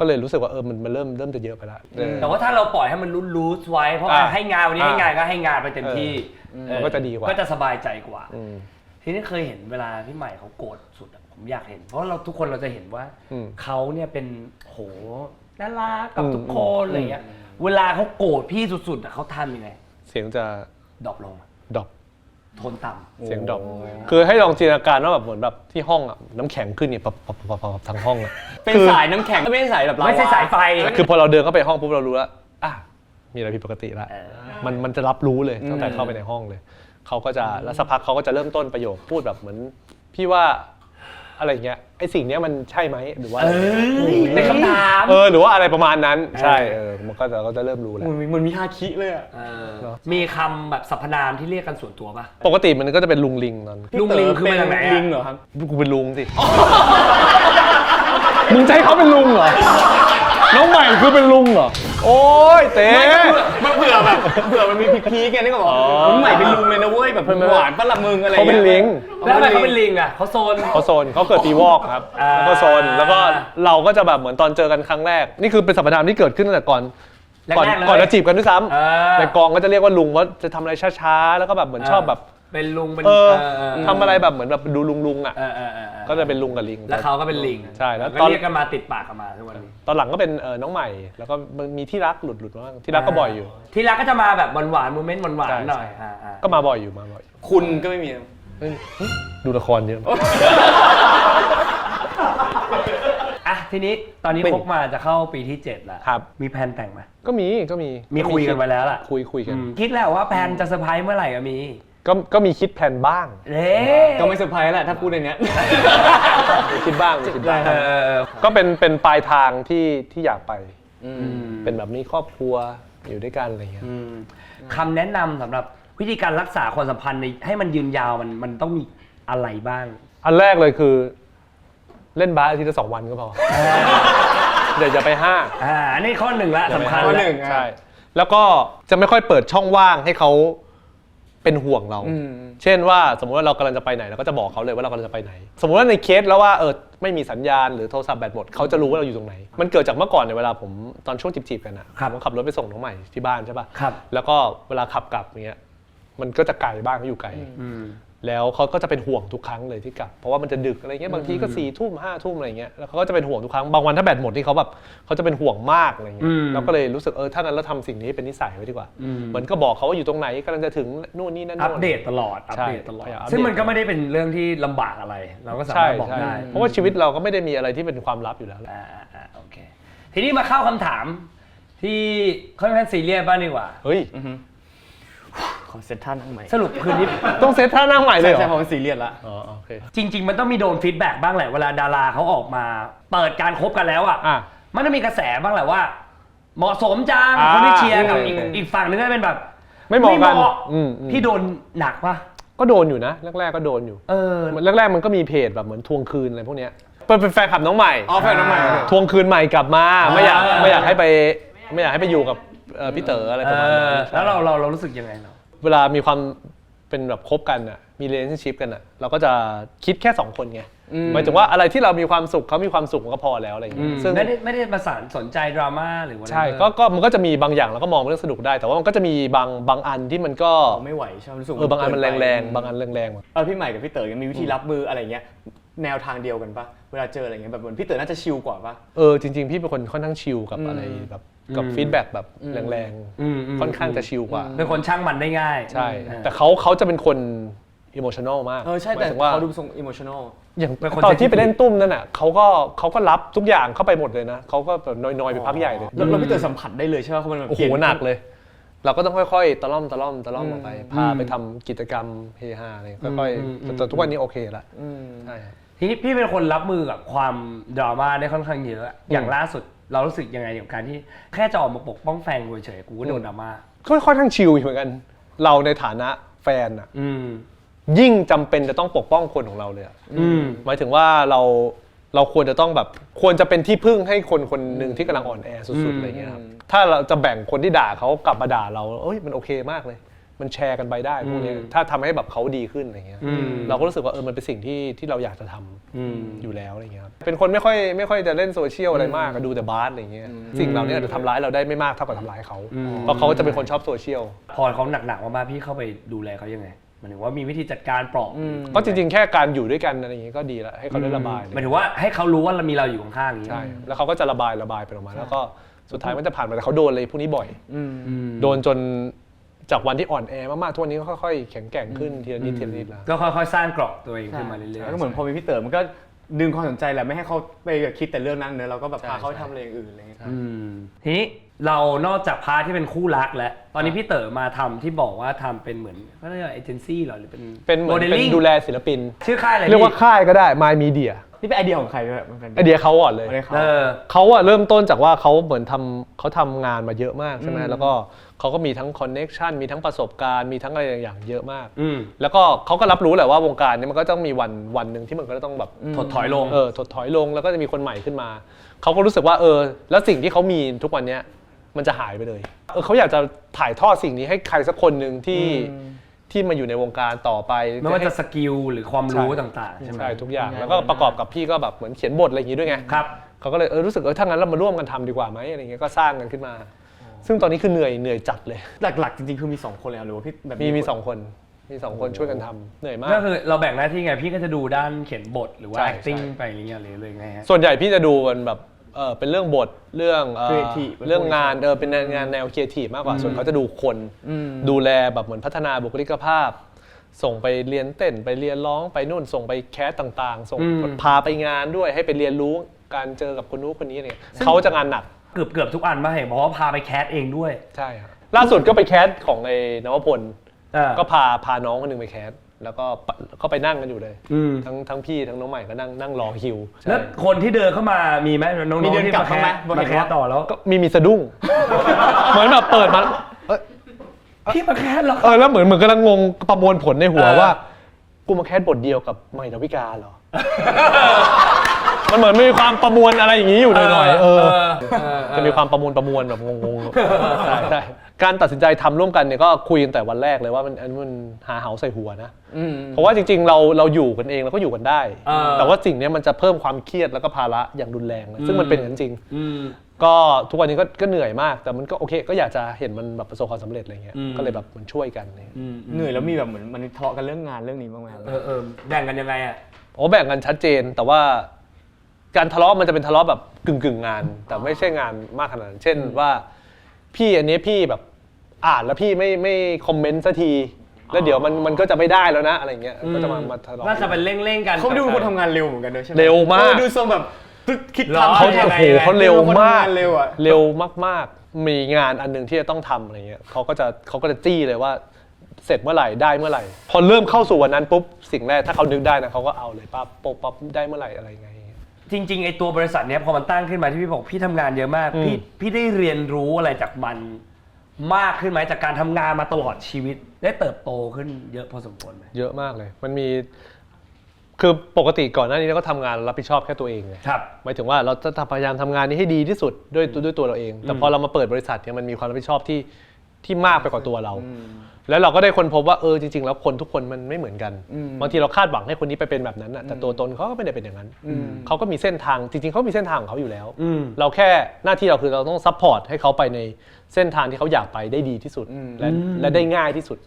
ก็เลยรู้สึกว่ามันเริ่มจะเยอะไปแล้วแต่ว่าถ้าเราปล่อยให้มันรู้ไว้เพราะให้งานวันนี้ให้งานก็ให้งานไปเต็มที่มันก็จะดีกว่าก็จะสบายใจกว่าทีนี้เคยเห็นเวลาพี่ใหม่เขาโกรธสุดผมอยากเห็นเพราะเราทุกคนเราจะเห็นว่าเขาเนี่ยเป็นโหน่ารักกับทุกคนอะไรเงี้ยเวลาเขาโกรธพี่สุดๆเขาทำยังไงเสียงจะดรอปลงดรอปโทนต่ำเสียงดรอปคือให้ลองจินตนาการว่าแบบเหมือนแบบที่ห้องอ่ะน้ำแข็งขึ้นเนี่ยปับทั้งห้องอ่ะเป็นสายน้ำแข็งไม่ใช่สายแบบไม่ใช่สายไฟคือพอเราเดินเข้าไปห้องปุ๊บเรารู้แล้วมีอะไรผิดปกติแล้วมันจะรับรู้เลยตั้งแต่เข้าไปในห้องเลยเขาก็จะแล้วสักพักเขาก็จะเริ่มต้นประโยคพูดแบบเหมือนพี่ว่าอะไรเงี้ยไอ้สิ่งนี้มันใช่ไหมหรือว่าเป็นคำถามหรือว่าอะไรประมาณนั้นใช่มันก็จะเริ่มรู้แล้วมันมีฮาคิเลยอ่ะมีคำแบบสรรพนามที่เรียกกันส่วนตัวป่ะปกติมันก็จะเป็นลุงลิงตอนลุงลิงคือเป็นอะไรลิงเหรอครับกูเป็นลุงสิมึงใจเขาเป็นลุงเหรอน้องใหม่คือเป็นลุงเหรอโอ้ยเต้มันเผื่อมันมีพีกๆไงนี่ก็บอกน้องใหม่เป็นลุงเลยนะเว้ยแบบหวานปะละมึงอะไรเขาเป็นลิงแล้วทำไมเขาเป็นลิงอ่ะเขาโซนเขาเกิดปีวอกครับแล้วก็โซนแล้วก็เราก็จะแบบเหมือนตอนเจอกันครั้งแรกนี่คือเป็นสรรพนามที่เกิดขึ้นตั้งแต่ก่อนจะจีบกันด้วยซ้ำในกองก็จะเรียกว่าลุงว่าจะทำอะไรช้าๆแล้วก็แบบเหมือนชอบแบบเป็นลุงเป็นทำอะไรแบบเหมือนแบบดูลุงอ่ะก็จะเป็นลุงกับลิงแล้วเขาก็เป็นลิงใช่แล้วก็เรียกกันมาติดปากกันมาทุกวันนี้ตอนหลังก็เป็นน้องใหม่แล้วก็มีที่รักหลุดบ้างที่รักก็บ่อยอยู่ที่รักก็จะมาแบบหวานๆโมเมนต์หวานๆหน่อยก็มาบ่อยอยู่คุณก็ไม่มีดูละครเยอะ ทีนี้ตอนนี้คบมาจะเข้าปีที่ 7 แล้ว ครับ มีแผนแต่งไหม ก็มีมีคุยกันไว้แล้วล่ะ คุยกัน คิดแล้วว่าแผนจะเซอร์ไพรส์เมื่อไหร่ก็มี ก็มีคิดแผนบ้าง ก็ไม่เซอร์ไพรส์แหละถ้าพูดในเนี้ย มีคิดบ้างก็เป็นปลายทางที่อยากไปเป็นแบบมีครอบครัวอยู่ด้วยกันอะไรเงี้ย คำแนะนำสำหรับวิธีการรักษาความสัมพันธ์ให้มันยืนยาวมันต้องมีอะไรบ้าง อันแรกเลยคือเล่นบาสอาทิตย์ละ2 วันก็พอเดี๋ยวจะไป5อันนี้ข้อหนึ่งละสำคัญ ข้อ ละ หนึ่ง ใช่แล้วก็จะไม่ค่อยเปิดช่องว่างให้เขาเป็นห่วงเรา เช่นว่าสมมติว่าเรากำลังจะไปไหนเราก็จะบอกเขาเลยว่าเรากำลังจะไปไหน สมมติว่าในเคสแล้วว่าไม่มีสัญญาณหรือโทรศัพท์แบตหมดเขาจะรู้ว่าเราอยู่ตรงไหนมันเกิดจากเมื่อก่อนในเวลาผมตอนช่วงจีบๆกันนะผมขับรถไปส่งน้องใหม่ที่บ้านใช่ป่ะแล้วก็เวลาขับกลับอย่างเงี้ยมันก็จะไกลบ้างเขาอยู่ไกลแล้วเขาก็จะเป็นห่วงทุกครั้งเลยที่กลับเพราะว่ามันจะดึกอะไรเงี้ยบางทีก็4 ทุ่ม5 ทุ่มอะไรเงี้ยแล้วเขาก็จะเป็นห่วงทุกครั้งบางวันถ้าแบตหมดที่เขาจะเป็นห่วงมากอะไรเงี้ยเราก็เลยรู้สึกถ้านั้นเราทำสิ่งนี้เป็นนิสัยไว้ดีกว่าเหมือนก็บอกเขาว่าอยู่ตรงไหนกำลังจะถึงนู่นนี่นั่น อัปเดตตลอดซึ่งมันก็ไม่ได้เป็นเรื่องที่ลำบากอะไรเราก็สามารถบอกได้เพราะว่าชีวิตเราก็ไม่ได้มีอะไรที่เป็นความลับอยู่แล้วโอเคทีนี้มาเข้าคำถามที่ค่อนข้างซีเรียสบ้างดีกว่าเฮ้ยขอเซตท่านั่งใหม่สรุปคืนนี้ต้องเซตท่านั่งใหม่เลยเหรอใช่เพราะมันซีเรียสละโอเคจริงๆมันต้องมีโดนฟีดแบ็กบ้างแหละเวลาดาราเขาออกมาเปิดการคบกันแล้วมันต้องมีกระแสบ้างแหละว่าเหมาะสมจังคนที่เชียร์กับอีกฝั่งนึงก็เป็นแบบไม่เหมาะกันพี่โดนหนักปะก็โดนอยู่นะแรกๆก็โดนอยู่แรกๆมันก็มีเพจแบบเหมือนทวงคืนอะไรพวกเนี้ยเป็นแฟนคลับน้องใหม่แฟนน้องใหม่ทวงคืนใหม่กลับมาไม่อยากให้ไปอยู่กับพี่เต๋ออะไรประมาณนั้นแล้วเรารู้สึกยังไงเนาะเวลามีความเป็นแบบคบกันอ่ะมี relationship กันอ่ะเราก็จะคิดแค่2 คนไงหมายถึงว่าอะไรที่เรามีความสุขเขามีความสุขก็พอแล้วอะไรอย่างเงี้ยซึ่งไม่ได้มาสนใจดราม่าหรือว่าใช่ก็มันก็จะมีบางอย่างเราก็มองเป็นเรื่องสนุกได้แต่ว่ามันก็จะมีบางอันที่มันก็ไม่ไหวใช่ไหมรู้สึกบางอันมันแรงบางอันแรงพี่ใหม่กับพี่เต๋อมีวิธีรับมืออะไรเงี้ยแนวทางเดียวกันปะเวลาเจออะไรเงี้ยแบบเหมือนพี่เต๋อน่าจะชิลกว่าปะจริงๆพี่เป็นคนค่อนข้างชิลกับอะไรแบบกับฟีดแบ็กแบบแรงๆค่อนข้างจะชิลกว่าเป็นคนช่างมันได้ง่ายใช่แต่เขาจะเป็นคนอิโมชันอลมากใช่แต่เขาดูทรงอิโมชันอลอย่างตอนที่ไปเล่นตุ้มนั่นน่ะเขาก็รับทุกอย่างเข้าไปหมดเลยนะเขาก็แบบน้อยๆไปพักใหญ่เลยแล้วพี่เต๋อสัมผัสได้เลยใช่ไหมเขามันโอ้โหหนักเลยเราก็ต้องค่อยๆตะล่อมออกไปพาไปทำกิจกรรมเฮฮาอะไรค่อยๆแต่ทุกวันนี้โอเคละใช่ทีนี้พี่เป็นคนรับมือกับความดราม่าได้ค่อนข้างเยอะอย่างล่าสุดเรารู้สึกยังไงกับการที่แค่จะออกมาปกป้องแฟนกูเฉยๆกูก็โดนดราม่าค่อนข้างชิลเหมือนกันเราในฐานะแฟนอ่ะยิ่งจำเป็นจะต้องปกป้องคนของเราเลยหมายถึงว่าเราควรจะต้องแบบควรจะเป็นที่พึ่งให้คนหนึ่งที่กำลังอ่อนแอสุดๆอะไรเงี้ยครับถ้าเราจะแบ่งคนที่ด่าเขากลับมาด่าเรามันโอเคมากเลยมันแชร์กันไปได้พวกนี้ถ้าทำให้แบบเขาดีขึ้นอะไรเงี้ยเราก็รู้สึกว่ามันเป็นสิ่งที่เราอยากจะทำอยู่แล้วอะไรเงี้ยครับเป็นคนไม่ค่อยจะเล่นโซเชียลอะไรมากดูแต่บาสอะไรเงี้ยสิ่งเหล่านี้อาจจะทำร้ายเราได้ไม่มากเท่ากับทำร้ายเขาเพราะเขาจะเป็นคนชอบโซเชียลพอเขาหนักๆมากๆพี่เข้าไปดูแลเขายังไงหมายถึงว่ามีวิธีจัดการปลอบก็จริงๆแค่การอยู่ด้วยกันอะไรอย่างงี้ก็ดีแล้วให้เขาได้ระบายหมายถึงว่าให้เขารู้ว่ามีเราอยู่ข้างๆอย่างนี้ใช่แล้วเขาก็จะระบายไปออกมาแล้วก็สุดท้ายมันจะผ่านไปแต่เขาโดนเลยพวกนี้บ่อยโดนจนจากวันที่อ่อนแอมากๆทุกวันนี้ก็ค่อยๆแข็งแกร่งขึ้นทีละนิดแล้วก็ค่อยๆสร้างกรอบตัวเองขึ้นมาเรื่อยๆก็เหมือนพอมีพี่เต๋อมันก็ดึงความสนใจแหละไม่ให้เขาไปคิดแต่เรื่องนั้นเนอะเราก็แบบพาเขาทำอะไรอย่างอื่นอะไรเงี้ยทีนี้เรานอกจากพาร์ทที่เป็นคู่รักแล้วตอนนี้พี่เต๋อมาทำที่บอกว่าทำเป็นเหมือนเขาเรียกว่าเอเจนซี่หรอหรือเป็นโมเดลลิ่งดูแลศิลปินชื่อค่ายอะไรเรียกว่าค่ายก็ได้ My Media นี่เป็นไอเดียของใครด้วยไอเดียเขาก่อนเลยเขาเริ่มต้นจากว่าเขาเหมือนเขาทำงานมาเยอะมากใช่ไหมแล้วก็เขาก็มีทั้งคอนเน็กชันมีทั้งประสบการณ์มีทั้งอะไรอย่างเยอะมากแล้วก็เขาก็รับรู้แหละว่าวงการนี้มันก็ต้องมีวันหนึ่งที่มันก็ต้องแบบถดถอยลงถดถอยลงแล้วก็จะมีคนใหม่ขึ้นมาเขาก็รู้สึกว่าแล้วสิ่งที่เขามีทุกวันนี้มันจะหายไปเลยเขาอยากจะถ่ายทอดสิ่งนี้ให้ใครสักคนหนึ่งที่มาอยู่ในวงการต่อไปไม่ว่าจะสกิลหรือความรู้ต่างๆใช่ไหมใช่ทุกอย่างแล้วก็ประกอบกับพี่ก็แบบเหมือนเขียนบทอะไรอย่างนี้ด้วยไงครับเขาก็เลยรู้สึกถ้างั้นเรามาร่วมกันทำดีกว่าไหมอะไรเงี้ยก็สร้างกันขึ้นมาซึ่งตอนนี้คือเหนื่อยจัดเลยหลักๆจริงๆคือมี2คนเลยหรือว่าพี่แบบมี2 คนช่วยกันทำเหนื่อยมากก็คือเราแบ่งหน้าที่ไงพี่ก็จะดูด้านเขียนบทหรือว่า acting ไปอะไรเงี้ยเลยไงฮะส่วนใหญ่พี่จะดูมันแบบเป็นเรื่องบทเรื่องงานเป็นงานแนวครีเอทีฟมากกว่าส่วนเขาจะดูคนดูแลแบบเหมือนพัฒนาบุคลิกภาพส่งไปเรียนเต้นไปเรียนร้องไปนู่นส่งไปแคสต่างๆส่งพาไปงานด้วยให้ไปเรียนรู้ การเจอกับคนนู้นคนนี้เนี่ยเขาจะงานหนัก เกือบทุกอันมาเห็นบอกว่าพาไปแคสเองด้วย ใช่ครับล่าสุดก็ไปแคสของไอ้นวพล ก็พาน้องคนหนึ่งไปแคสแล้วก็ไปนั่งกันอยู่เลยทั้งพี่ทั้งน้องใหม่ก็นั่งรอคิวแล้วคนที่เดินเข้ามามีไหมน้องๆที่มาแคสต่อแล้วก็มีสะดุ้ง เหมือนแบบเปิดมาพี่มาแคสเหรอแล้วเหมือนกำลังงงประมวลผลในหัวว่ากูมาแคสบทเดียวกับใหม่ดาวิกาเหรอ มันเหมือนมีความประมวลอะไรอย่างนี้อยู่หน่อยจะมีความประมวลแบบงงๆใช่การตัดสินใจทำร่วมกันเนี่ยก็คุยกันแต่วันแรกเลยว่ามันหาเหาใส่หัวนะเพราะว่าจริงๆเราอยู่กันเองเราก็อยู่กันได้แต่ว่าสิ่งนี้มันจะเพิ่มความเครียดแล้วก็ภาระอย่างรุนแรงซึ่งมันเป็นอย่างนั้นจริงก็ทุกวันนี้ก็เหนื่อยมากแต่มันก็โอเคก็อยากจะเห็นมันแบบประสบความสำเร็จอะไรเงี้ยก็เลยแบบมันช่วยกันเหนื่อยแล้วมีแบบเหมือนมันทะเลาะกันเรื่องงานเรื่องนี้บ้างไหมแบ่งกันยังไงอ่ะแบ่งกันชัดเจนแต่ว่าการทะเลาะมันจะเป็นทะเลาะแบบกึ่งงานแต่ไม่ใช่งานมากขนาดนั้นเช่นว่าพี่อันนี้พี่แบบอ่านแล้วพี่ไม่คอมเมนต์สักทีแล้วเดี๋ยวมันก็จะไม่ได้แล้วนะอะไรเงี้ยก็จะมาทะเลาะน่าจะเป็นเร่งกันเขาดูคนทำงานเร็วเหมือนกันด้วยใช่ไหมเร็วมากดูทรงแบบคิดทำเขาเร็วมากเร็วมากมีงานอันนึงที่จะต้องทำอะไรเงี้ยเขาก็จะจี้เลยว่าเสร็จเมื่อไหร่ได้เมื่อไหร่พอเริ่มเข้าสู่วันนั้นปุ๊บสิ่งแรกถ้าเขานึกได้นะเขาก็เอาเลยปั๊บได้เมื่อไหร่อะไรไงจริงๆไอ้ตัวบริษัทเนี้ยพอมันตั้งขึ้นมาที่พี่บอกพี่ทำงานเยอะมากพี่ได้เรียนรู้อะไรจากมันมากขึ้นไหมจากการทำงานมาตลอดชีวิตได้เติบโตขึ้นเยอะพอสมควรไหมเยอะมากเลยมันมีคือปกติก่อนหน้านี้เราก็ทำงานรับผิดชอบแค่ตัวเองเลยครับหมายถึงว่าเราจะพยายามทำงานนี้ให้ดีที่สุดด้วยตัวเราเองแต่พอเรามาเปิดบริษัทเนี่ยมันมีความรับผิดชอบที่มากไปกว่าตัวเราแล้วเราก็ได้ค้นพบว่าจริงๆแล้วคนทุกคนมันไม่เหมือนกันบางทีเราคาดหวังให้คนนี้ไปเป็นแบบนั้นแต่ตัวตนเขาก็ไม่ได้เป็นอย่างนั้นเขาก็มีเส้นทางจริงๆเขามีเส้นทางของเขาอยู่แล้วเราแค่หน้าที่เราคือเราต้องซัพพอร์ตให้เขาไปในเส้นทางที่เขาอยากไปได้ดีที่สุดและได้ง่ายที่สุด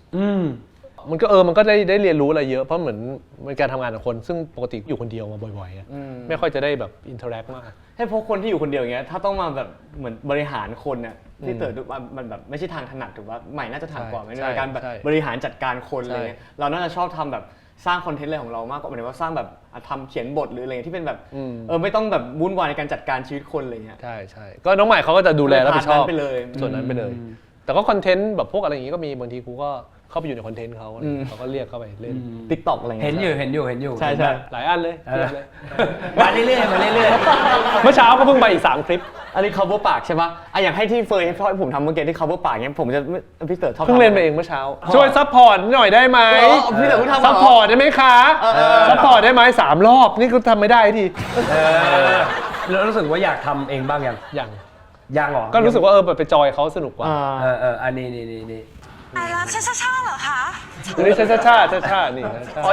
มันก็ได้เรียนรู้อะไรเยอะเพราะเหมือนเป็นการทำงานกับคนซึ่งปกติอยู่คนเดียวมาบ่อยๆไม่ค่อยจะได้แบบอินเทอร์แอคมากให้พวกคนที่อยู่คนเดียวอย่างเงี้ยถ้าต้องมาแบบเหมือนบริหารคนเนี่ยที่เติร์ดมันแบบไม่ใช่ทางถนัดถูกป่ะใหม่น่าจะถนัดกว่าในการแบบบริหารจัดการคนอะไรเงี้ยเราน่าจะชอบทำแบบสร้างคอนเทนต์อะไรของเรามากกว่าหมายถึงว่าสร้างแบบทำเขียนบทหรืออะไรที่เป็นแบบไม่ต้องแบบวุ่นวายในการจัดการชีวิตคนอะไรเงี้ยใช่ก็น้องใหม่เขาก็จะดูแลรับผิดชอบส่วนนั้นไปเลยแต่ก็คอนเทนต์แบบพวกอะไรอย่างงี้ก็มีบางทีกูก็เข้าไปอยู่ในคอนเทนต์เขาก็เรียกเข้าไปเล่น TikTok อะไรเงี้ยเห็นอยู่ใช่หลายอันเลยมาเรื่อยเมื่อเช้าก็เพิ่งไปอีก3คลิปอันนี้ cover ปากใช่ปะอย่างให้ที่เฟยให้ผมทำเมื่อกี้ที่ cover ปากเงี้ยผมจะพี่เต๋อชอบเพิ่งเล่นมาเองเมื่อเช้าช่วยซัพพอร์ตหน่อยได้ไหมพี่เต๋อเพิ่งทำซัพพอร์ตได้ไหมคะซัพพอร์ตได้ไหม3 รอบนี่ก็ทำไม่ได้ทีแล้วรู้สึกว่าอยากทำเองบ้างยังหรอก็รู้สึกว่าไปจอยเขาสนุกกว่าอันนี้อะไรนะช่าเหรอคะอันนี้ช่านี่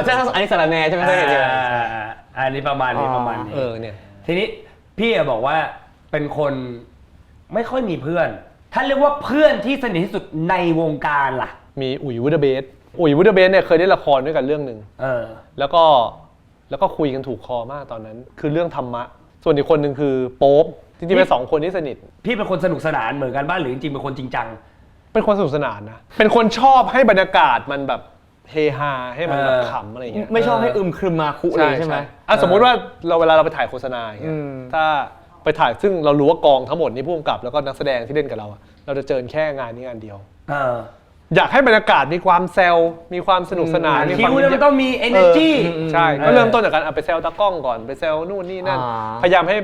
ช่าอันนี้สารแหน่ใช่ไหมอันนี้ประมาณนี้เนี่ยทีนี้พี่บอกว่าเป็นคนไม่ค่อยมีเพื่อนท่านเรียกว่าเพื่อนที่สนิทที่สุดในวงการล่ะมีอุ๋ยวูดเบสเนี่ยเคยได้ละครด้วยกันเรื่องนึงแล้วก็คุยกันถูกคอมากตอนนั้นคือเรื่องธรรมะส่วนอีกคนนึงคือโป๊ปจริงๆเป็น2 คนที่สนิทพี่เป็นคนสนุกสนานเหมือนกันบ้านหรือจริงๆเป็นคนจริงจังเป็นคนสนุกสนานนะเป็นคนชอบให้บรรยากาศมันแบบเฮฮาให้มันแบบขำอะไรอย่างเงี้ยไม่ชอบให้ครึมมาคุเลยใช่ไหมสมมุติว่าเวลาเราไปถ่ายโฆษณาอย่างเงี้ยถ้าไปถ่ายซึ่งเรารู้ว่ากองทั้งหมดนี้ผู้กำกับแล้วก็นักแสดงที่เล่นกับเราจะเจอแค่งานนี้งานเดียวอยากให้บรรยากาศมีความแซวมีความสนุกสนานคิวมันต้องมี energy ใช่ก็เริ่มต้นจากการไปแซวตากล้องก่อนไปแซวนู่นนี่นั่นพยายามให้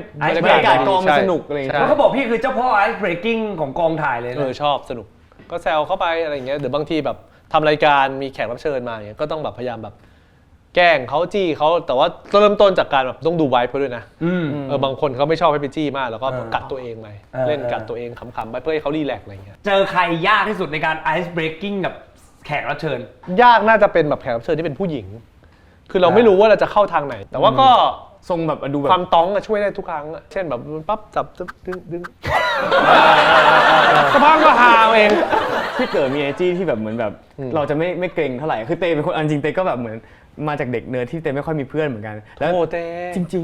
บรรยากาศกองมันสนุกอะไรอย่างเงี้ยแล้วเขาบอกพี่คือเจ้าพ่อ ice breaking ของกองถ่ายเลยชอบสนุกก็แซวเข้าไปอะไรอย่างเงี้ยเดี๋ยวบางทีแบบทำรายการมีแขกรับเชิญมาอย่างเงี้ยก็ต้องแบบพยายามแบบแกล้งเขาจี้เขาแต่ว่าก็เริ่มต้นจากการแบบต้องดูไวฟ์เขาด้วยนะบางคนเขาไม่ชอบให้ไปจี้มากแล้วก็กัดตัวเองไปเล่นกัดตัวเองขำๆไปเพื่อให้เขารีแลกซ์อะไรเงี้ยเจอใครยากที่สุดในการ ice breaking กับแขกรับเชิญยากน่าจะเป็นแบบแขกรับเชิญที่เป็นผู้หญิงคือเราไม่รู้ว่าเราจะเข้าทางไหนแต่ว่าก็ทรงแบบดูแบบความต้องช่วยได้ทุกครั้งเช่นแบบปั๊บจับดึงสะพังก็หาเองพี่เกิดมี energy ที่แบบเหมือนแบบเราจะไม่เกรงเท่าไหร่คือเต้เป็นคนจริงเต้ก็แบบเหมือนมาจากเด็กเนิร์ดที่เต้ไม่ค่อยมีเพื่อนเหมือนกันแล้วเต้จริง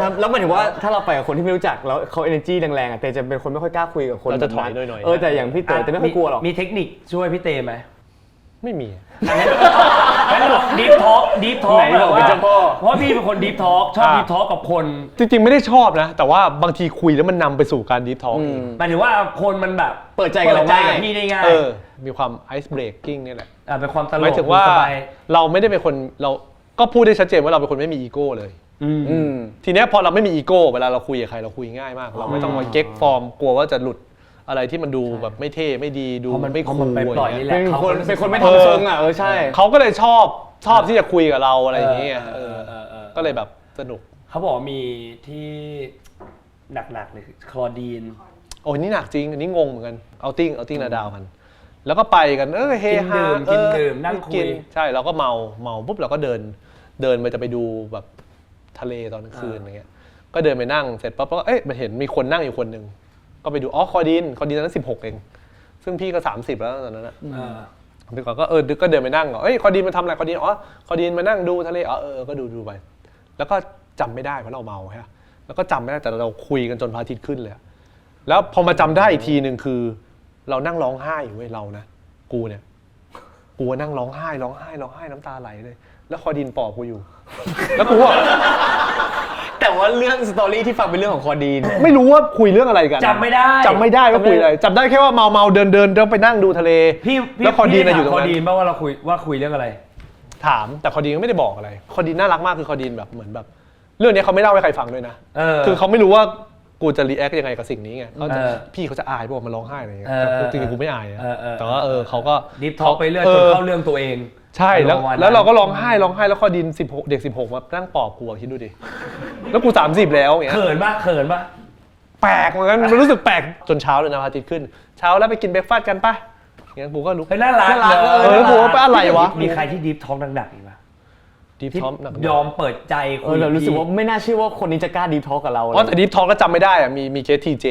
ครับแล้วหมายถึงว่าถ้าเราไปกับคนที่ไม่รู้จักแล้วเขา energy แรงๆเต้จะเป็นคนไม่ค่อยกล้าคุยกับคนเราจะถอยหน่อยแต่อย่างพี่เต้ไม่ค่อยกลัวหรอกมีเทคนิคช่วยพี่เต้ไหม ไม่มี งั้นเราดีฟทอล์กไหน แบบ บอกเป็ ว่าน เจ้าพ่อ เพราะพี่เป็นคนดีฟทอล์กชอบดีฟทอล์กกับคน จริงๆไม่ได้ชอบนะ แต่ว่าบางทีคุยแล้วมันนำไปสู่การดีฟทอล์ก หมายถึงว่าคนมันแบบ เปิดใจกับเราง่าย พี่ได้ง่าย มีความไอซ์เบรกกิ้งนี่แหละ เป็นความตล หมาย ก ถึงว่า สบาย เราไม่ได้เป็นคนเราก็พูดได้ชัดเจนว่าเราเป็นคนไม่มีอีโก้เลย ทีเนี้ยพอเราไม่มีอีโก้เวลาเราคุยกับใครเราคุยง่ายมาก เราไม่ต้องมาเก๊กฟอร์มกลัวว่าจะหลุดอะไรที่มันดูแบบไม่เท่ไม่ดีดู เพราะมัน ไม่ เพราะ คู มัน ล ไปปล่อย อย่าง นี่ เงี้ย แหละ เป็นคนไม่ทำทรงใช่ เขาก็เลยชอบที่จะคุยกับเราอะไรอย่างเงี้ยก็เลยแบบสนุก เขาบอกว่ามีที่หนักๆเลยคือคลอดีน โอ้ยนี่หนักจริงอันนี้งงเหมือนกันเอาติ้งนาดาวมันแล้วก็ไปกันเฮฮา กินดื่มนั่งคุย ใช่เราก็เมาปุ๊บเราก็เดินไปจะไปดูแบบทะเลตอนกลางคืนอะไรเงี้ยก็เดินไปนั่งเสร็จปั๊บก็มันเห็นมีคนนั่งอยู่คนหนึ่งก็ไปดูคอดินตอนนั้น16เองซึ่งพี่ก็30แล้วตอนนั้นนะพี่ก่อนก็ก็เดินไปนั่งคอดินมันทำอะไรคอดินคอดินมานั่งดูทะเลก็ดูไปแล้วก็จำไม่ได้เพราะเราเมาฮะแล้วก็จำไม่ได้แต่เราคุยกันจนพระอาทิตย์ขึ้นเลยแล้วพอมาจำได้อีกทีหนึ่งคือเรานั่งร้องไห้อยู่เว้ยเรานะกูนั่งร้องไห้น้ำตาไหลเลยแล้วคอดินปอบกูอยู่แล้วกูว่าแต่ว่าเรื่องสตอรี่ที่ฟังเป็นเรื่องของคอดีน ไม่รู้ว่าคุยเรื่องอะไรกัน จำไม่ได้ ว่าคุยอะไรจำได้แค่ว่าเมาเดินไปนั่งดูทะเล พี่ แล้วคอดีนอยู่ตรง คอ นั้น ดีนว่าเราคุยเรื่องอะไร ถามแต่คอดีนก็ไม่ได้บอกอะไรคอดีนน่ารักมากคือคอดีนแบบเหมือนแบบเรื่องนี้เขาไม่เล่าให้ใครฟังด้วยนะคือเขาไม่รู้ว่ากูจะรีแอคยังไงกับสิ่งนี้ไงพี่เขาจะอายพวกมันร้องไห้อะไรเงี้ยแต่จริงๆกูไม่อายแต่ว่าเขาก็ ดิฟทอล์กไปเรื่อยจนเข้าเรื่องตัวเอง ใช่แล้วเราก็ร้องไห้แล้วคอดิน16เด็ก16มานั่งปอบกูคิดดูดิแล้วกู30แล้วอย่างเงี้ย เขินปะ แปลกเหมือนกันมันรู้สึกแปลกจนเช้าเลยนะพระอาทิตย์ขึ้นเช้าแล้วไปกินเบรกฟาสต์กันป่ะอย่างเงี้ยกูก็ลุก น่ารัก แล้วกูว่าไปอะไรวะ มีใครที่ดิฟทอล์กหนักๆอีกปะ ดีฟ ที่ ท็อปหนัก ยอมเปิดใจคุย เรารู้สึกว่าไม่น่าเชื่อว่าคนนี้จะกล้าดีทอล์กกับเรา แต่ดีฟท็อปก็จำไม่ได้อะมีเคสทีเจ